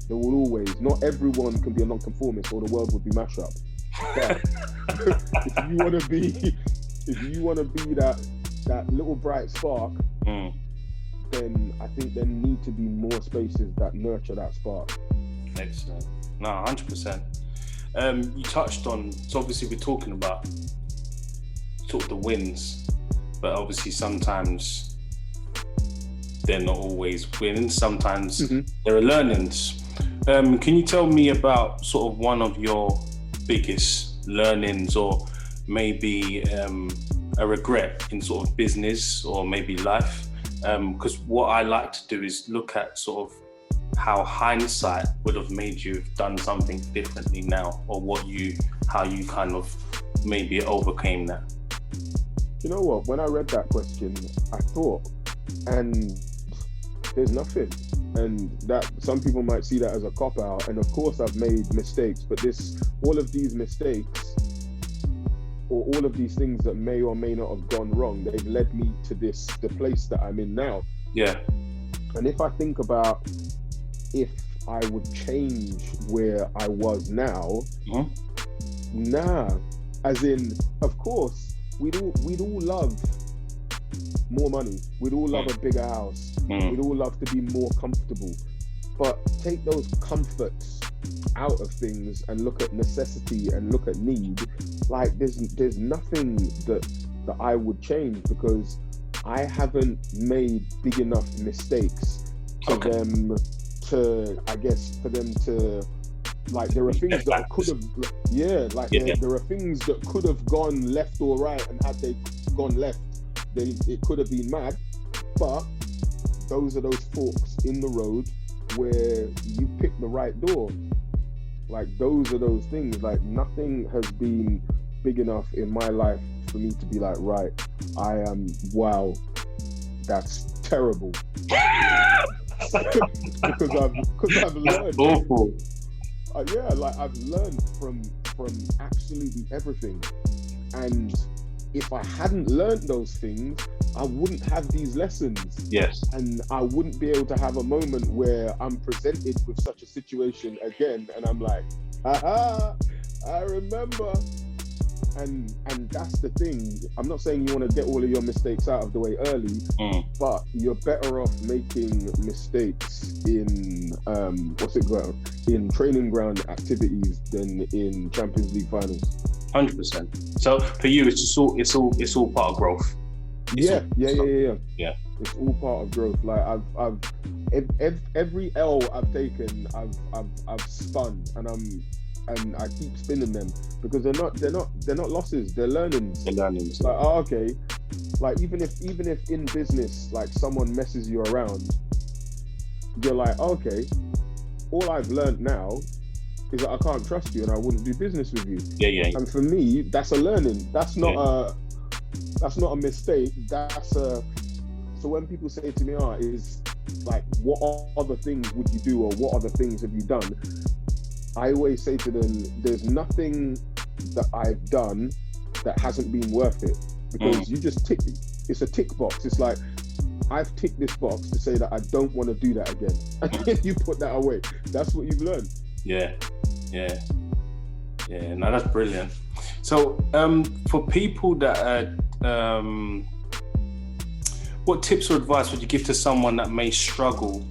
There will always. Not everyone can be a non-conformist or the world would be mashed up. But if you want to be that little bright spark, then I think there need to be more spaces that nurture that spark. Excellent. No, 100%. You touched on, so obviously we're talking about sort of the wins, but obviously sometimes they're not always wins. Sometimes there are learnings. Can you tell me about sort of one of your biggest learnings, or maybe a regret in sort of business or maybe life? Because what I like to do is look at sort of how hindsight would have made you have done something differently now, or how you kind of maybe overcame that. You know what? When I read that question, I thought, and there's nothing. And that some people might see that as a cop-out. And of course I've made mistakes, but all of these mistakes, or all of these things that may or may not have gone wrong, they've led me to the place that I'm in now. Yeah. And if I think about if I would change where I was now, as in, of course, we'd all love more money. We'd all love a bigger house. We'd all love to be more comfortable. But take those comforts out of things and look at necessity and look at need. Like, there's nothing that I would change, because I haven't made big enough mistakes for them to, like, there are things that could have, there are things that could have gone left or right, and had they gone left, it could have been mad. But those are those forks in the road where you pick the right door. Like, those are those things. Like, nothing has been big enough in my life for me to be like, right, wow, that's terrible. because I've learned. That's awful. I've learned from absolutely everything. And if I hadn't learned those things, I wouldn't have these lessons. Yes. And I wouldn't be able to have a moment where I'm presented with such a situation again and I'm like, haha, I remember. And that's the thing. I'm not saying you want to get all of your mistakes out of the way early, but you're better off making mistakes in in training ground activities than in Champions League finals. 100%. So for you, it's all part of growth. Yeah. It's all part of growth. Like, I've every L I've taken, I've spun, and I keep spinning them, because they're not losses, they're learnings. Like, oh, okay. Like, even if in business, like, someone messes you around, you're like, okay, all I've learned now is that I can't trust you and I wouldn't do business with you. Yeah. And for me, that's a learning. That's not That's not a mistake. That's a. So when people say to me, is like, what other things would you do, or what other things have you done? I always say to them, there's nothing that I've done that hasn't been worth it, because you just tick. It's a tick box. It's like, I've ticked this box to say that I don't want to do that again. And then you put that away. That's what you've learned. Yeah. No, that's brilliant. So, for people that what tips or advice would you give to someone that may struggle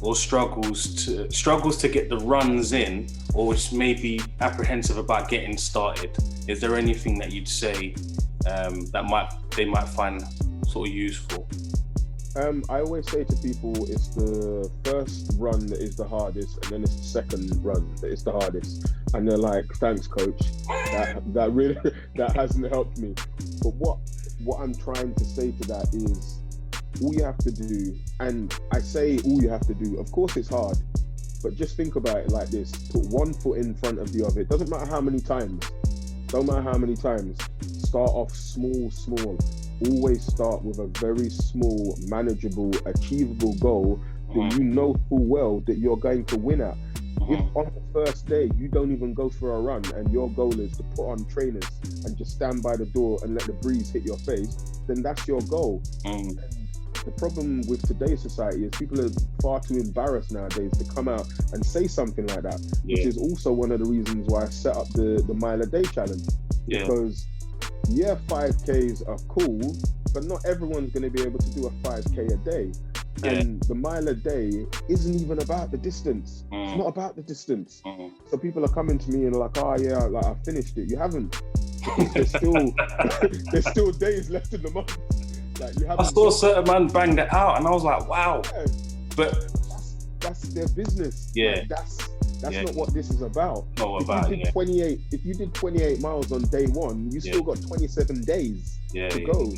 or struggles to get the runs in, or which may be apprehensive about getting started? Is there anything that you'd say that they might find sort of useful? I always say to people, it's the first run that is the hardest, and then it's the second run that is the hardest. And they're like, "Thanks, coach. That really hasn't helped me." But what I'm trying to say to that is, all you have to do, and I say all you have to do, of course it's hard, but just think about it like this: put one foot in front of the other. It doesn't matter how many times. Start off small. Always start with a very small, manageable, achievable goal that you know full well that you're going to win at. If on the first day you don't even go for a run and your goal is to put on trainers and just stand by the door and let the breeze hit your face, then that's your goal. And the problem with today's society is people are far too embarrassed nowadays to come out and say something like that, which is also one of the reasons why I set up the Mile a Day challenge. Because 5Ks are cool, but not everyone's going to be able to do a 5K a day. And the mile a day isn't even about the distance. It's not about the distance. So people are coming to me and like, like I finished it. You haven't. There's still days left in the month. Like, you haven't. I saw a certain man bang that out, and I was like, wow. Yeah, but that's their business. Yeah. Like, that's not what this is about. If you did 28 miles on day one, you still got 27 days to go.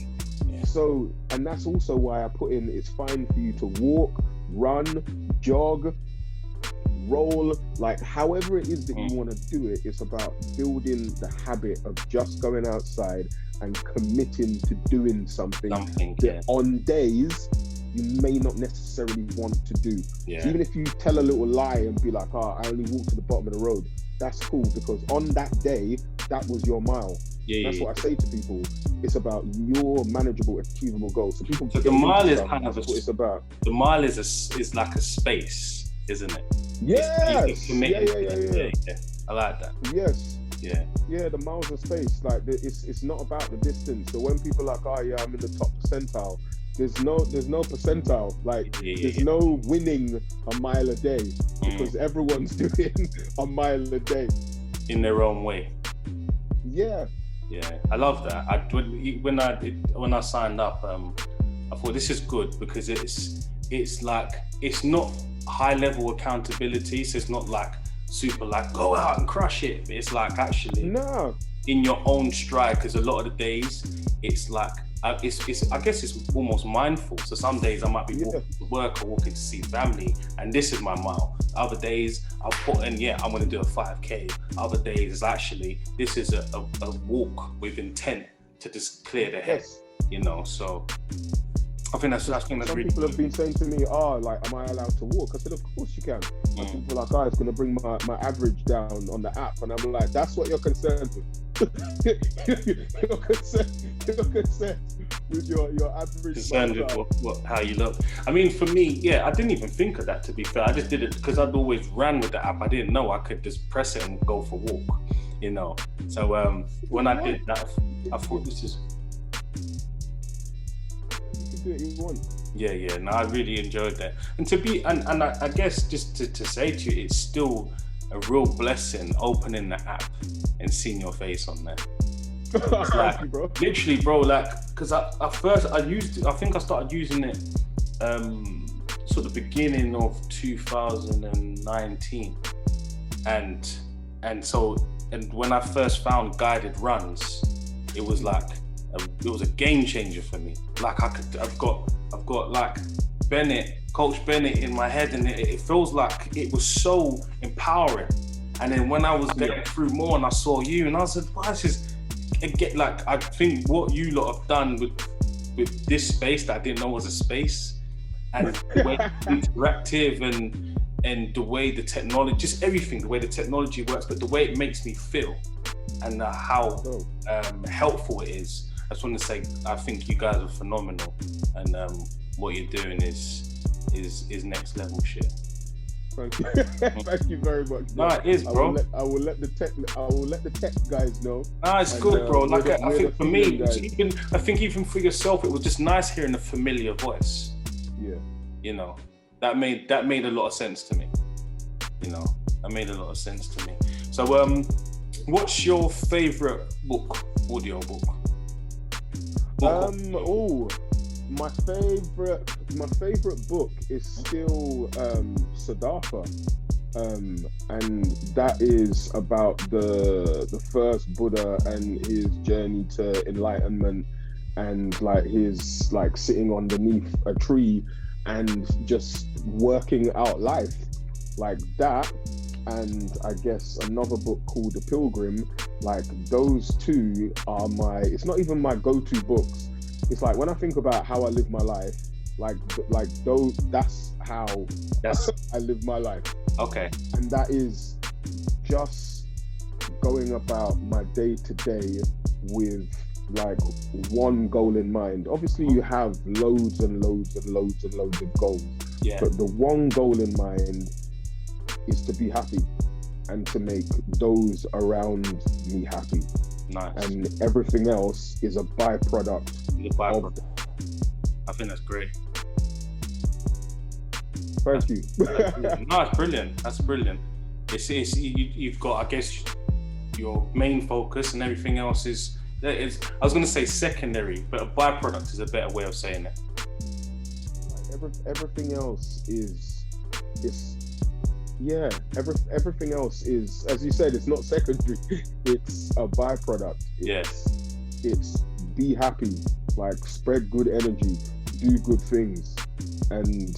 So, and that's also why I put in, it's fine for you to walk, run, jog, roll, like however it is that you want to do it. It's about building the habit of just going outside and committing to doing something that on days you may not necessarily want to do. So even if you tell a little lie and be like, I only walked to the bottom of the road, that's cool, because on that day, that was your mile. That's what I say to people. It's about your manageable, achievable goals. So people. So the mile is kind of what it's about. The mile is like a space, isn't it? Yes. Yeah. I like that. Yes. Yeah. Yeah, the miles of space. Like it's not about the distance. So when people are like, I'm in the top percentile. There's no percentile. Like there's no winning a mile a day, because everyone's doing a mile a day in their own way. Yeah, I love that. When I signed up, I thought this is good, because it's like, it's not high level accountability. So it's not like super like go out and crush it. It's like actually in your own stride, because a lot of the days it's like it's I guess it's almost mindful. So some days I might be walking to work or walking to see family, and this is my mile. Other days I'll put in, I'm going to do a 5K. Other days is actually, this is a walk with intent to just clear the head, so I think that's really Some people have been saying to me, like, am I allowed to walk? I said, of course you can. And people are like, it's going to bring my average down on the app. And I'm like, that's what you're concerned with. You're concerned with your average. Concerned with how you look. I mean, for me, I didn't even think of that, to be fair. I just did it because I'd always ran with the app. I didn't know I could just press it and go for a walk, So when I did that, I thought this is... You can do what you want. Yeah. No, I really enjoyed that. And I guess just to say to you, it's still a real blessing opening the app and seeing your face on there. It's like, bro. Literally, bro, like, because I think I started using it sort of beginning of 2019, and when I first found guided runs, it was like it was a game changer for me. Like I've got like Coach Bennett in my head, and it feels like it was so empowering. And then when I was going through more and I saw you, and I was like, wow, this is again, like I think what you lot have done with this space that I didn't know was a space, and the way it's interactive and the way the technology, just everything, the way the technology works, but the way it makes me feel and how helpful it is. I just want to say, I think you guys are phenomenal, and what you're doing is next level shit. Thank you. Thank you very much, bro. No, it is, bro. I will let the tech guys know. Nah, it's good, bro. Like I think for me, I think even for yourself, it was just nice hearing a familiar voice. Yeah. You know, that made a lot of sense to me. You know, that made a lot of sense to me. So, what's your favorite audio book? My favorite book is still Siddhartha, and that is about the first Buddha and his journey to enlightenment, and like his like sitting underneath a tree and just working out life like that. And I guess another book called The Pilgrim, like those two are it's not even my go-to books. It's like when I think about how I live my life, like those, that's how I live my life. Okay. And that is just going about my day to day with like one goal in mind. Obviously you have loads and loads and loads and loads of goals. Yeah. But the one goal in mind is to be happy and to make those around me happy. Nice. And everything else is a byproduct. I think that's great. Thank you. No, it's brilliant. That's brilliant. It's you've got, I guess, your main focus, and everything else is I was going to say secondary, but a byproduct is a better way of saying it. Like everything else is everything else is, as you said, it's not secondary. It's a byproduct. It's be happy, like spread good energy, do good things, and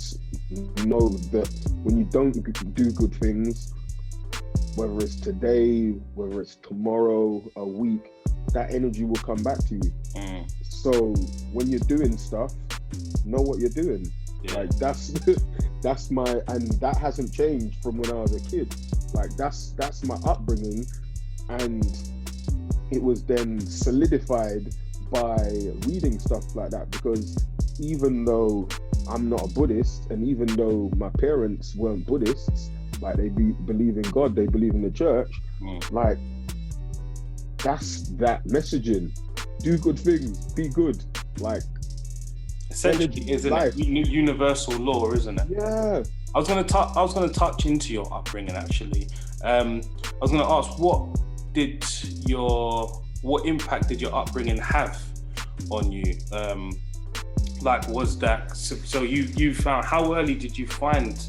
know that when you don't do good things, whether it's today, whether it's tomorrow, a week, that energy will come back to you. So when you're doing stuff, know what you're doing. Like that's and that hasn't changed from when I was a kid. Like that's my upbringing, and it was then solidified by reading stuff like that, because even though I'm not a Buddhist, and even though my parents weren't Buddhists, like they believe in God, they believe in the church, like that's that messaging. Do good things, be good. Like essentially, isn't it? Universal law, isn't it? Yeah. I was gonna touch into your upbringing actually. I was gonna ask, what impact did your upbringing have on you? Like, was that so? You found, how early did you find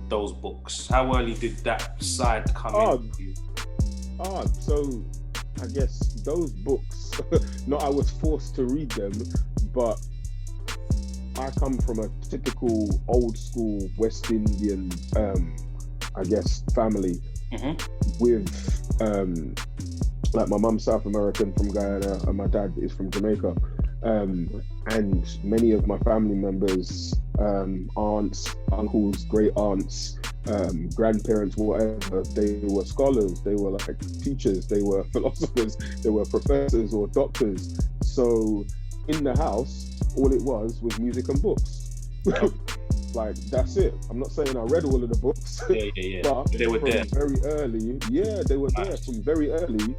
those books? How early did that side come in? So I guess those books, not I was forced to read them, but I come from a typical old school West Indian, I guess, family with, like my mum's South American from Guyana and my dad is from Jamaica. And many of my family members, aunts, uncles, great aunts, grandparents, whatever, they were scholars, they were like teachers, they were philosophers, they were professors or doctors. So in the house, all it was music and books. Like that's it. I'm not saying I read all of the books, but they were there very early. Yeah, they were there from very early.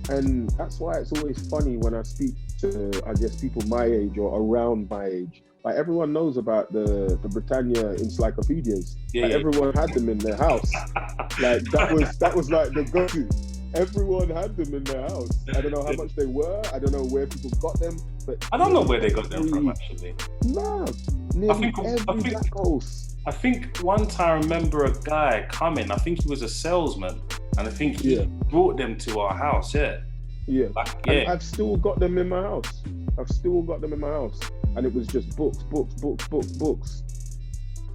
And that's why it's always funny when I speak to, I guess, people my age or around my age. Like everyone knows about the Britannia encyclopedias. Everyone had them in their house. Like that was like the go-to. Everyone had them in their house. I don't know how much they were. I don't know where people got them, but I don't know where they got them from actually. No, nearly every black house. I think one time I remember a guy coming. I think he was a salesman, and I think he brought them to our house. And I've still got them in my house. And it was just books.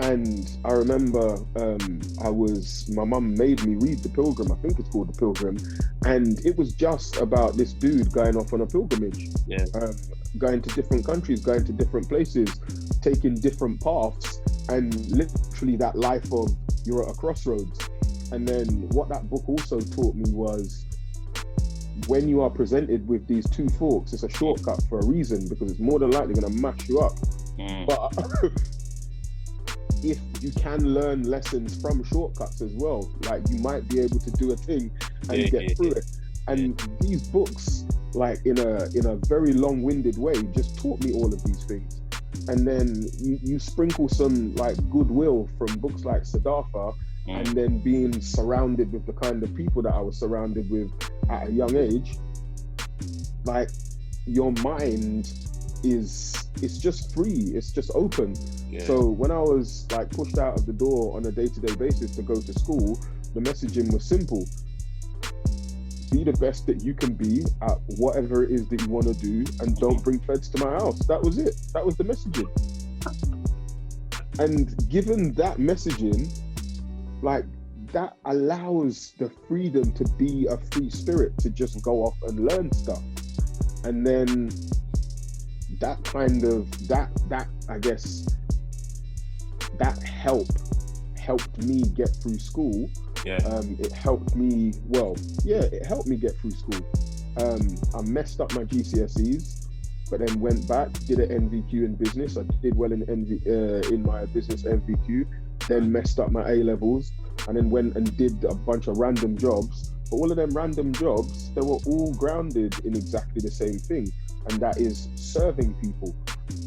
And I remember my mum made me read The Pilgrim. I think it's called The Pilgrim. And it was just about this dude going off on a pilgrimage, Yeah. going to different countries, going to different places, taking different paths, and literally that life of you're at a crossroads. And then what that book also taught me was, when you are presented with these two forks, it's a shortcut for a reason, because it's more than likely going to mash you up. But if you can learn lessons from shortcuts as well, like you might be able to do a thing and get through it. And these books, like in a very long-winded way, just taught me all of these things. And then you sprinkle some like goodwill from books like Siddhartha, and then being surrounded with the kind of people that I was surrounded with at a young age, like your mind it's just free, it's just open. So when I was like pushed out of the door on a day-to-day basis to go to school, the messaging was simple: be the best that you can be at whatever it is that you want to do, and don't bring feds to my house. That was it. That was the messaging. And given that messaging, like, that allows the freedom to be a free spirit, to just go off and learn stuff. And then that kind of that I guess that helped me get through school. It helped me get through school. I messed up my GCSEs, but then went back, did an NVQ in business. I did well in my business NVQ, then messed up my A levels, and then went and did a bunch of random jobs. But all of them random jobs, they were all grounded in exactly the same thing, and that is serving people.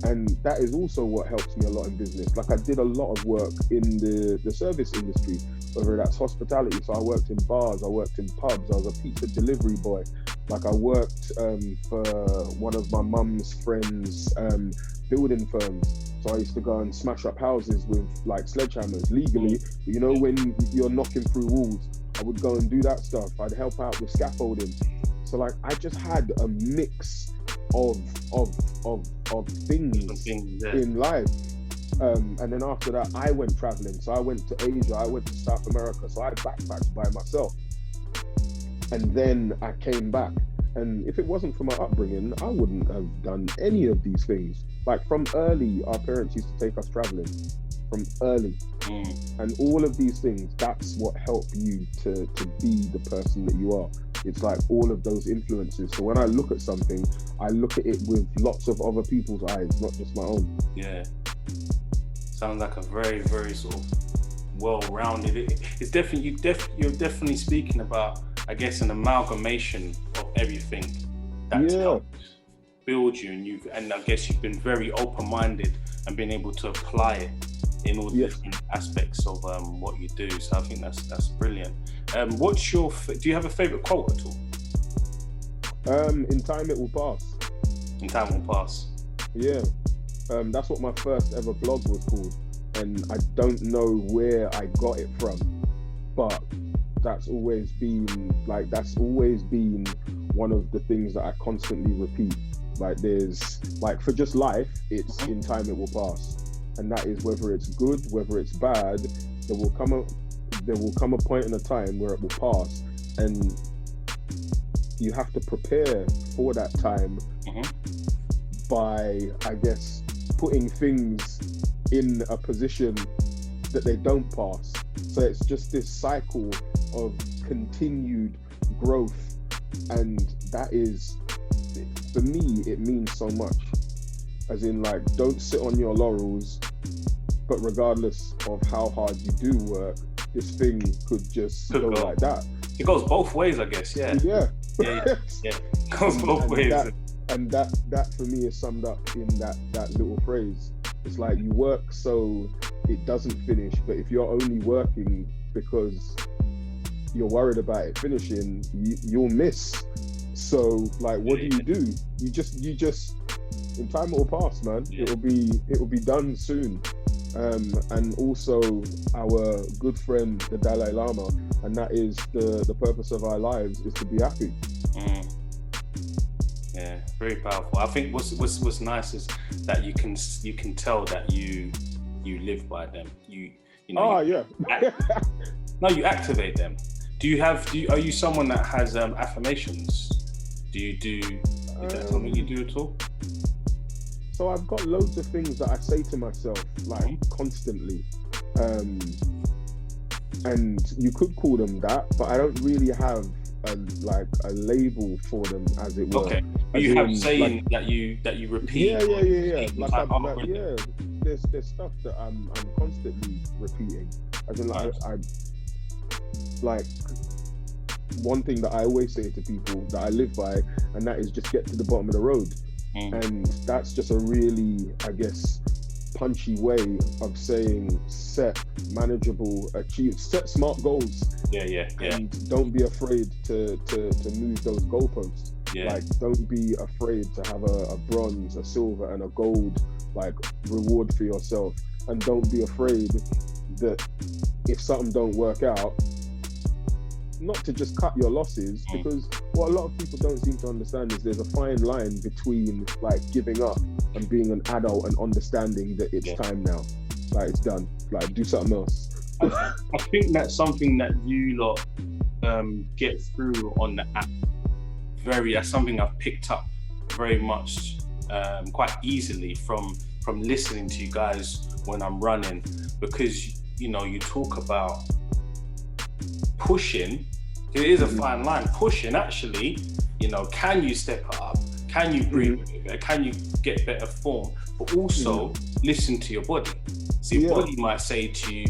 And that is also what helps me a lot in business. Like, I did a lot of work in the service industry, whether that's hospitality. So I worked in bars, I worked in pubs, I was a pizza delivery boy. Like, I worked for one of my mum's friends' building firms. So I used to go and smash up houses with like sledgehammers legally. You know, when you're knocking through walls, I would go and do that stuff. I'd help out with scaffolding. So like, I just had a mix of things in life. And then after that, I went traveling. So I went to Asia, I went to South America. So I backpacked by myself. And then I came back. And if it wasn't for my upbringing, I wouldn't have done any of these things. Like, from early, our parents used to take us traveling. From early. And all of these things, that's what help you to be the person that you are. It's like all of those influences. So when I look at something, I look at it with lots of other people's eyes, not just my own. Yeah. Sounds like a very, very sort of well-rounded. It's definitely, you're definitely speaking about, I guess, an amalgamation of everything that's helped build you, and I guess you've been very open-minded and been able to apply it in all the different aspects of what you do. So I think that's brilliant. Do you have a favorite quote at all? In time it will pass. In time will pass. Yeah. That's what my first ever blog was called, and I don't know where I got it from, but that's always been one of the things that I constantly repeat. Like, there's like, for just life, it's in time it will pass, and that is whether it's good, whether it's bad, there will come a point in a time where it will pass, and you have to prepare for that time by, I guess, putting things in a position that they don't pass. So it's just this cycle of continued growth, and that is, for me, it means so much. As in, like, don't sit on your laurels, but regardless of how hard you do work, this thing could just go like that. It goes both ways, I guess. Yeah. It goes both ways. And that for me is summed up in that little phrase. It's like, you work so it doesn't finish, but if you're only working because you're worried about it finishing, you'll miss. So like, what do? You just in time it will pass, man. It will be done soon. And also our good friend the Dalai Lama, and that is the purpose of our lives is to be happy. Yeah, very powerful. I think what's nice is that you can tell that you you live by them. You activate them. Are you someone that has affirmations? Is that something you do at all? So I've got loads of things that I say to myself, like constantly. And you could call them that, but I don't really have a label for them, as it were. Okay, but you have saying that you repeat. Yeah. There's stuff that I'm constantly repeating. As in, I like one thing that I always say to people that I live by, and that is just get to the bottom of the road. And that's just a really, I guess, punchy way of saying set manageable, set smart goals. Yeah. And don't be afraid to move those goalposts. Yeah. Like, don't be afraid to have a bronze, a silver, and a gold like reward for yourself. And don't be afraid that if something don't work out, not to just cut your losses, because what a lot of people don't seem to understand is there's a fine line between like giving up and being an adult and understanding that it's time now, like it's done, like do something else. I think that's something that you lot get through on the app. That's something I've picked up very much quite easily from listening to you guys when I'm running, because you talk about pushing. It is a fine line. Pushing, actually, can you step it up? Can you breathe? Can you get better form? But also listen to your body. So your body might say to you,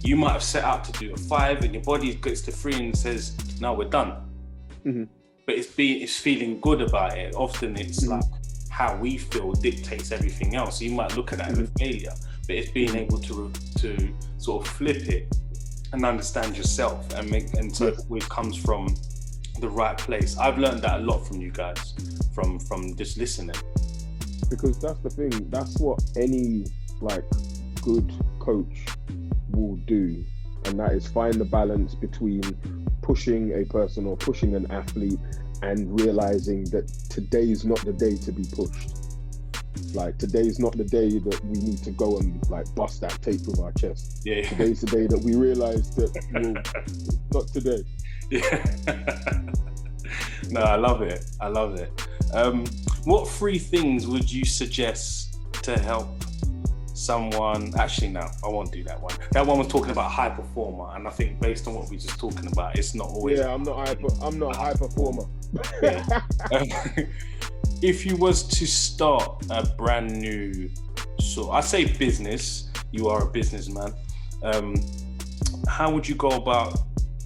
you might have set out to do a 5, and your body gets to 3 and says, "No, we're done." But it's feeling good about it. Often it's like how we feel dictates everything else. So you might look at that as a failure, but it's being able to sort of flip it and understand yourself and so it always comes from the right place. I've learned that a lot from you guys, from just listening. Because that's the thing, that's what any like good coach will do, and that is find the balance between pushing a person or pushing an athlete and realizing that today's not the day to be pushed. Like, today's not the day that we need to go and like bust that tape with our chest. Today's the day that we realize that not today. No, I love it. What 3 things would you suggest to help someone? Actually, no, I won't do that one. That one was talking about high performer, and I think based on what we were just talking about, it's not always. I'm not a high performer. If you was to start a brand new I say business, you are a businessman, how would you go about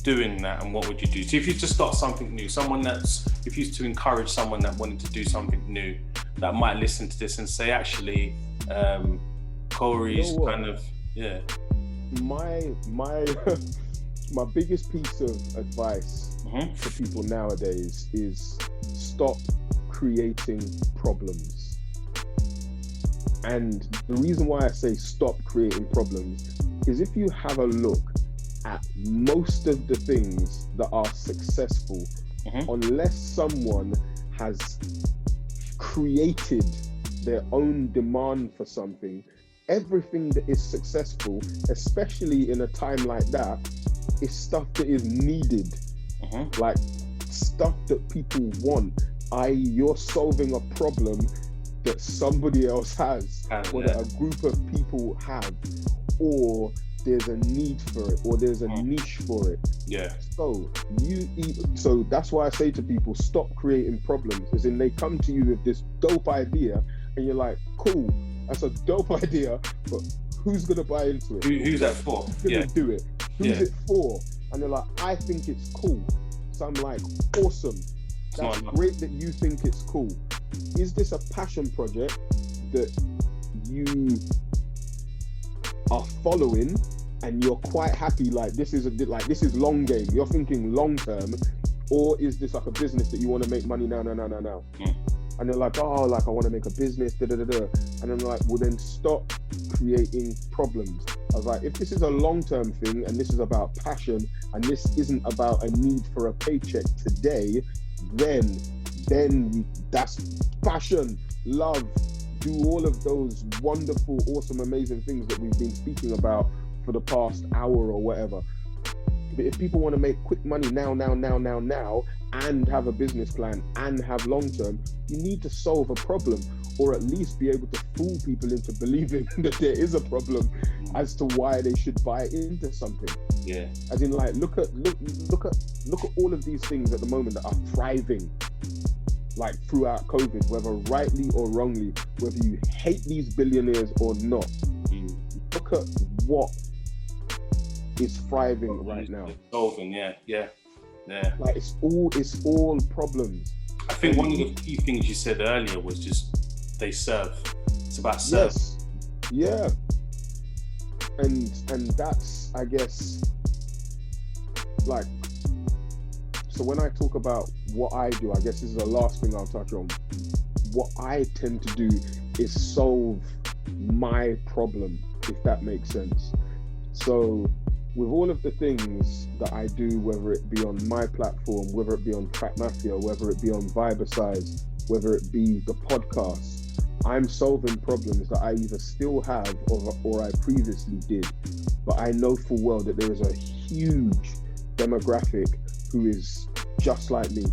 doing that, and what would you do? So if you to start something new, if you to encourage someone that wanted to do something new, that might listen to this and say, actually, Cory's kind of, My biggest piece of advice for people nowadays is stop creating problems. And the reason why I say stop creating problems is if you have a look at most of the things that are successful, unless someone has created their own demand for something, everything that is successful, especially in a time like that, is stuff that is needed. Like stuff that people want, i.e. you're solving a problem that somebody else has, or that a group of people have, or there's a need for it, or there's a niche for it. So that's why I say to people, stop creating problems. As in, they come to you with this dope idea and you're like, cool, that's a dope idea, but who's gonna buy into it? Who's that for? Who's gonna do it? Who's it for? And they're like, I think it's cool. So I'm like, awesome. That's great that you think it's cool. Is this a passion project that you are following and you're quite happy, like this is long game, you're thinking long term, or is this like a business that you want to make money now? And they're like, oh, like I want to make a business, And I'm like, well then stop creating problems. I was like, if this is a long-term thing and this is about passion and this isn't about a need for a paycheck today, then that's passion, love, do all of those wonderful, awesome, amazing things that we've been speaking about for the past hour or whatever. But if people want to make quick money now, and have a business plan and have long term, you need to solve a problem, or at least be able to fool people into believing that there is a problem as to why they should buy into something. Yeah. As in, like, look at all of these things at the moment that are thriving, like throughout COVID, whether rightly or wrongly, whether you hate these billionaires or not. Look at what is thriving right now. Solving, yeah. Like it's all problems. I think one of the key things you said earlier was just they serve. It's about serve. Yes. Yeah. And that's, I guess, like, so when I talk about what I do, I guess this is the last thing I'll touch on. What I tend to do is solve my problem, if that makes sense. So with all of the things that I do, whether it be on my platform, whether it be on Track Mafia, whether it be on Vibercise, whether it be the podcast, I'm solving problems that I either still have or I previously did. But I know full well that there is a huge demographic who is just like me,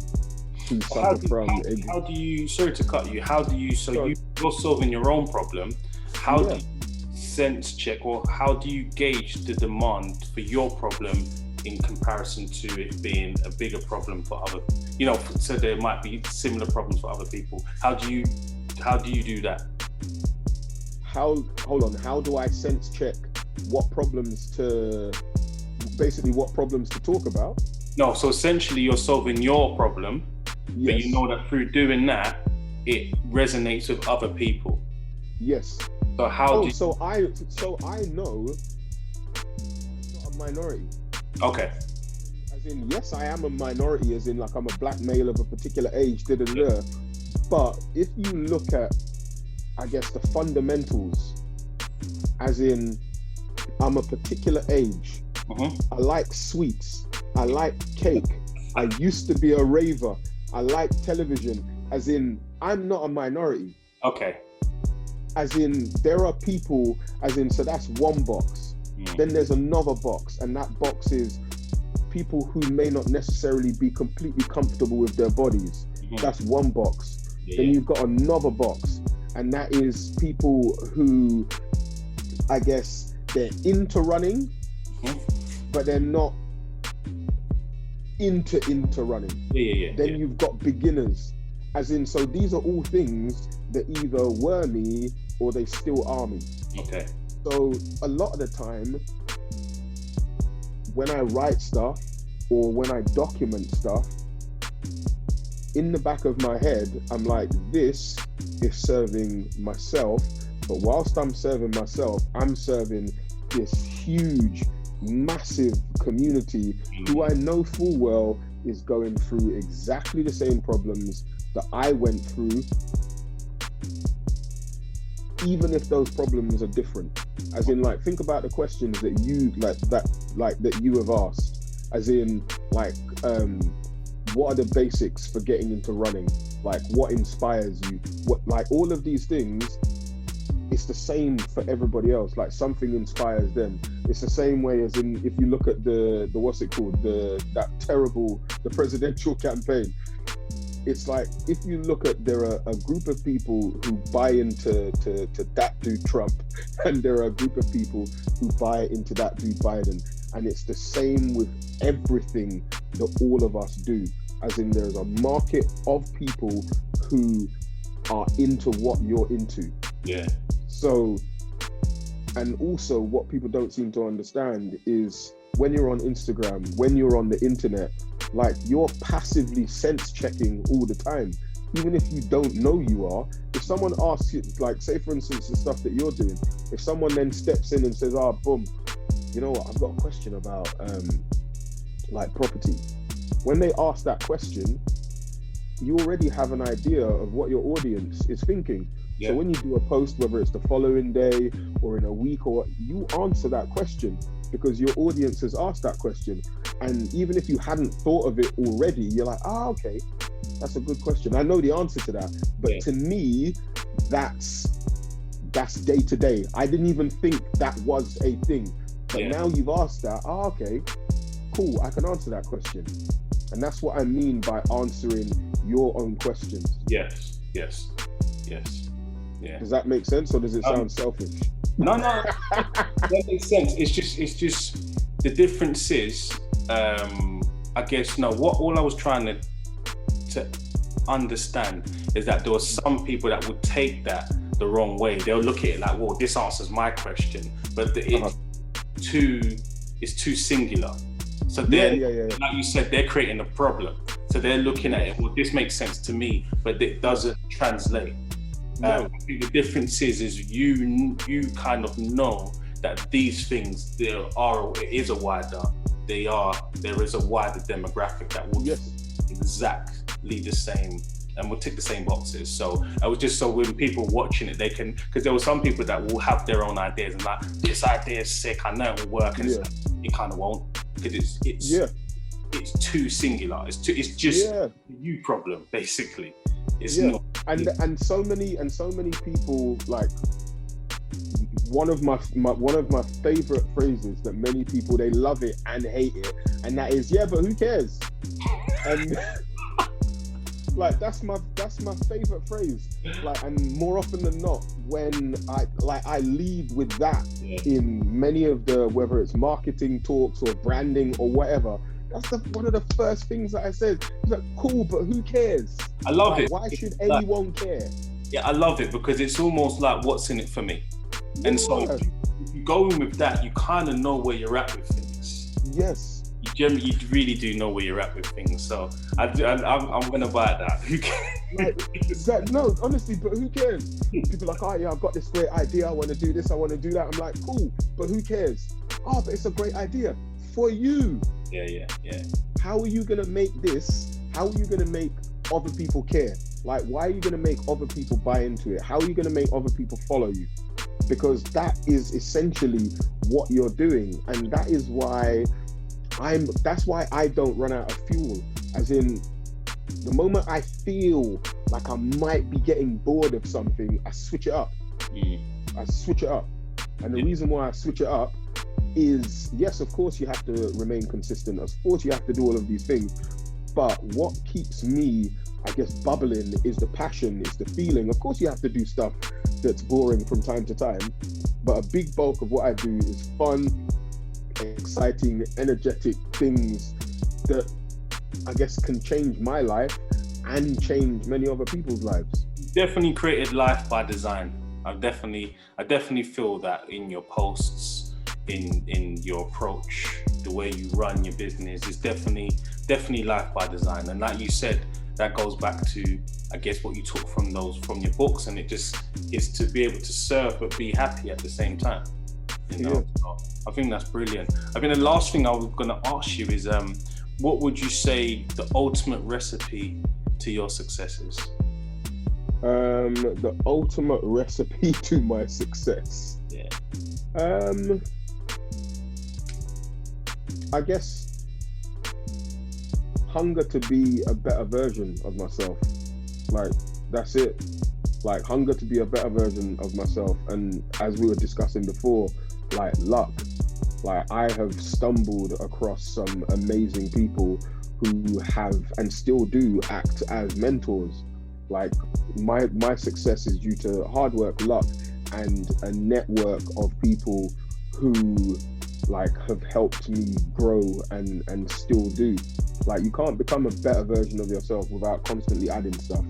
who suffer from... How do you, sorry to cut you, you're solving your own problem. How do you sense check, or how do you gauge the demand for your problem in comparison to it being a bigger problem for other, so there might be similar problems for other people? How do you do that? How do I sense check what problems to talk about? No, so essentially you're solving your problem, yes. But you know that through doing that, it resonates with other people. Yes. So how do you... So I know I'm not a minority. Okay. As in, yes, I am a minority, as in, like, I'm a black male of a particular age, But if you look at, I guess, the fundamentals, as in, I'm a particular age. I like sweets. I like cake. I used to be a raver. I like television. As in, I'm not a minority. Okay. As in, there are people, as in, so that's one box. Then there's another box, and that box is people who may not necessarily be completely comfortable with their bodies. That's one box. Then you've got another box, and that is people who, I guess, they're into running, but they're not into running. Then you've got beginners, as in, so these are all things that either were me or they still are me. Okay. So a lot of the time, when I write stuff or when I document stuff, in the back of my head, I'm like, this is serving myself. But whilst I'm serving myself, I'm serving this huge, massive community who I know full well is going through exactly the same problems that I went through, even if those problems are different. As in, like, think about the questions that you that you have asked. As in, like, what are the basics for getting into running? Like, what inspires you? What, like, all of these things, it's the same for everybody else. Like, something inspires them. It's the same way as in, if you look at the what's it called, the presidential campaign. It's like, if you look at, there are a group of people who buy into that dude Trump, and there are a group of people who buy into that dude Biden. And it's the same with everything that all of us do. As in, there's a market of people who are into what you're into. Yeah. So, and also what people don't seem to understand is when you're on Instagram, when you're on the internet, like, you're passively sense checking all the time. Even if you don't know you are, if someone asks you, like, say for instance, the stuff that you're doing, if someone then steps in and says, boom, you know what, I've got a question about like property. When they ask that question, you already have an idea of what your audience is thinking. So when you do a post, whether it's the following day or in a week, or you answer that question because your audience has asked that question. And even if you hadn't thought of it already, you're like, okay, that's a good question. I know the answer to that. But to me, that's day to day. I didn't even think that was a thing, but now you've asked that. Okay, cool. I can answer that question, and that's what I mean by answering your own questions. Yes. Yeah. Does that make sense, or does it sound selfish? No, that makes sense. It's just the difference is, I guess, all I was trying to understand is that there were some people that would take that the wrong way. They'll look at it like, well, this answers my question, but it's too singular. So they're, like you said, they're creating a problem. So they're looking at it, well, this makes sense to me, but it doesn't translate. I think the difference is you kind of know that these things, there is a wider demographic that will exactly the same and will tick the same boxes. So I was just, so when people watching it, they can, because there were some people that will have their own ideas and like, this idea is sick, I know it will work, and it kind of won't, because it's too singular. It's just a you problem, basically. It's not. And so many people, like, one of my favorite phrases that many people, they love it and hate it, and that is, but who cares? And like that's my favorite phrase. Like, and more often than not, when I lead with that in many of the, whether it's marketing talks or branding or whatever, that's one of the first things that I said. It's like, cool, but who cares? I love it. Why should anyone care? Yeah, I love it because it's almost like, what's in it for me? Yeah. And so if you go in with that, you kind of know where you're at with things. Yes. You really do know where you're at with things. So I'm going to buy that. Who cares? No, honestly, but who cares? People are like, oh yeah, I've got this great idea. I want to do this. I want to do that. I'm like, cool, but who cares? Oh, but it's a great idea for you. Yeah. How are you going to make this? How are you going to make other people care? Like, why are you going to make other people buy into it? How are you going to make other people follow you? Because that is essentially what you're doing. And that is why that's why I don't run out of fuel. As in, the moment I feel like I might be getting bored of something, I switch it up. I switch it up. And the reason why I switch it up is, yes, of course you have to remain consistent. Of course you have to do all of these things. But what keeps me, I guess, bubbling is the passion, it's the feeling. Of course you have to do stuff that's boring from time to time. But a big bulk of what I do is fun, exciting, energetic things that I guess can change my life and change many other people's lives. Definitely created life by design. I definitely feel that in your posts, in your approach, the way you run your business is definitely life by design. And like you said, that goes back to, I guess, what you took from your books, and it just is to be able to serve but be happy at the same time. You know? So I think that's brilliant. I mean, the last thing I was going to ask you is, what would you say the ultimate recipe to your success is? The ultimate recipe to my success. Yeah. I guess hunger to be a better version of myself. Like, that's it. Like, hunger to be a better version of myself. And as we were discussing before, like, luck. Like, I have stumbled across some amazing people who have and still do act as mentors. Like, my success is due to hard work, luck, and a network of people who, like, have helped me grow and still do. Like, you can't become a better version of yourself without constantly adding stuff.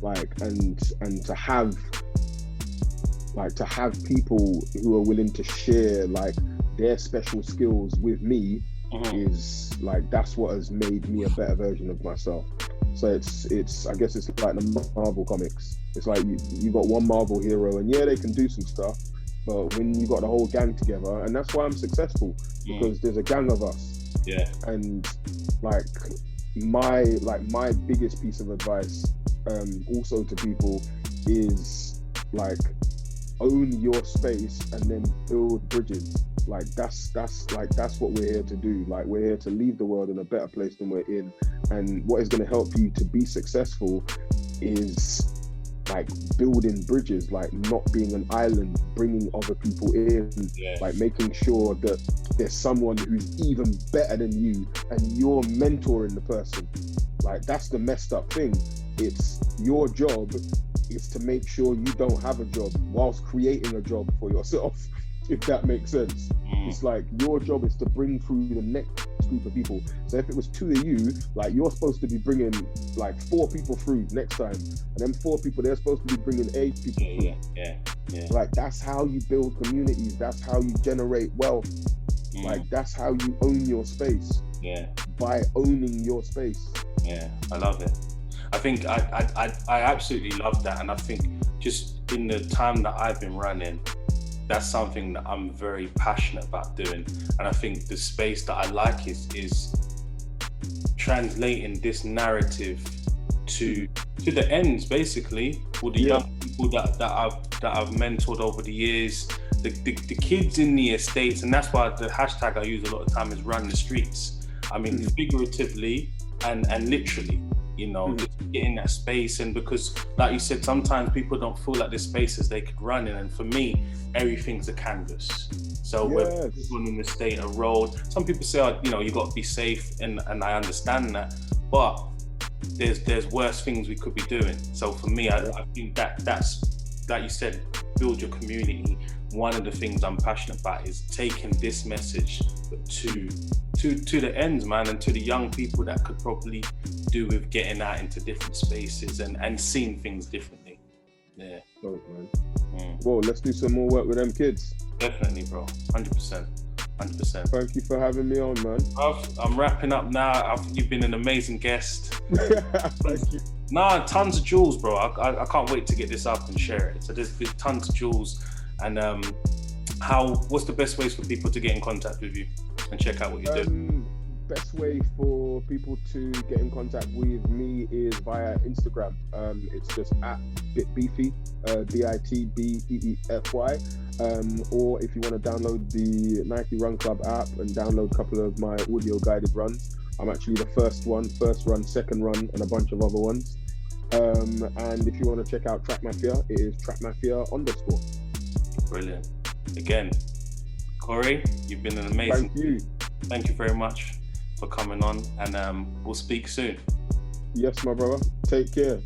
Like, and to have people who are willing to share, like, their special skills with me is, like, that's what has made me a better version of myself. So it's I guess it's like the Marvel comics. It's like you got one Marvel hero, and yeah, they can do some stuff, but when you got the whole gang together, and that's why I'm successful, because there's a gang of us. Yeah. And like my biggest piece of advice also to people is, like, own your space and then build bridges. Like, that's what we're here to do. Like, we're here to leave the world in a better place than we're in. And what is going to help you to be successful is like building bridges, like not being an island, bringing other people in, like making sure that there's someone who's even better than you and you're mentoring the person. Like, that's the messed up thing. It's your job is to make sure you don't have a job whilst creating a job for yourself, if that makes sense. It's like your job is to bring through the next group of people. So if it was 2 of you, like, you're supposed to be bringing like 4 people through next time, and then 4 people, they're supposed to be bringing 8 people through. Like, that's how you build communities. That's how you generate wealth. Like, that's how you own your space. By owning your space. I love it. I think I absolutely love that, and I think just in the time that I've been running, that's something that I'm very passionate about doing. And I think the space that I like is translating this narrative to the ends, basically, for the young people that I've mentored over the years, the kids in the estates. And that's why the hashtag I use a lot of time is run the streets. I mean, figuratively and literally, you know, just get in that space. And because, like you said, sometimes people don't feel like there's spaces they could run in. And for me, everything's a canvas. So whether it's on the estate, a road, some people say, oh, you know, you got to be safe, and I understand that, but there's worse things we could be doing. So for me, I think that's, like you said, build your community. One of the things I'm passionate about is taking this message to the ends, man, and to the young people that could probably do with getting out into different spaces and seeing things differently. Dope, man. Well, let's do some more work with them kids. Definitely, bro. 100%. Thank you for having me on, man. I'm wrapping up now. You've been an amazing guest. Thank you. Nah, tons of jewels, bro. I can't wait to get this up and share it. So there's tons of jewels. And what's the best ways for people to get in contact with you and check out what you do? Best way for people to get in contact with me is via Instagram. It's just at bitbeefy, BITBEEFY. Or if you want to download the Nike Run Club app and download a couple of my audio guided runs. I'm actually the first run, second run, and a bunch of other ones. And if you want to check out Track Mafia, it is trackmafia_. Brilliant. Again, Cory, you've been an amazing. Thank you very much for coming on, and we'll speak soon. Yes, my brother. Take care.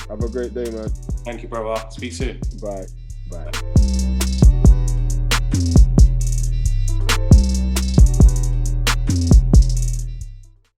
Have a great day, man. Thank you, brother. Speak soon. Bye.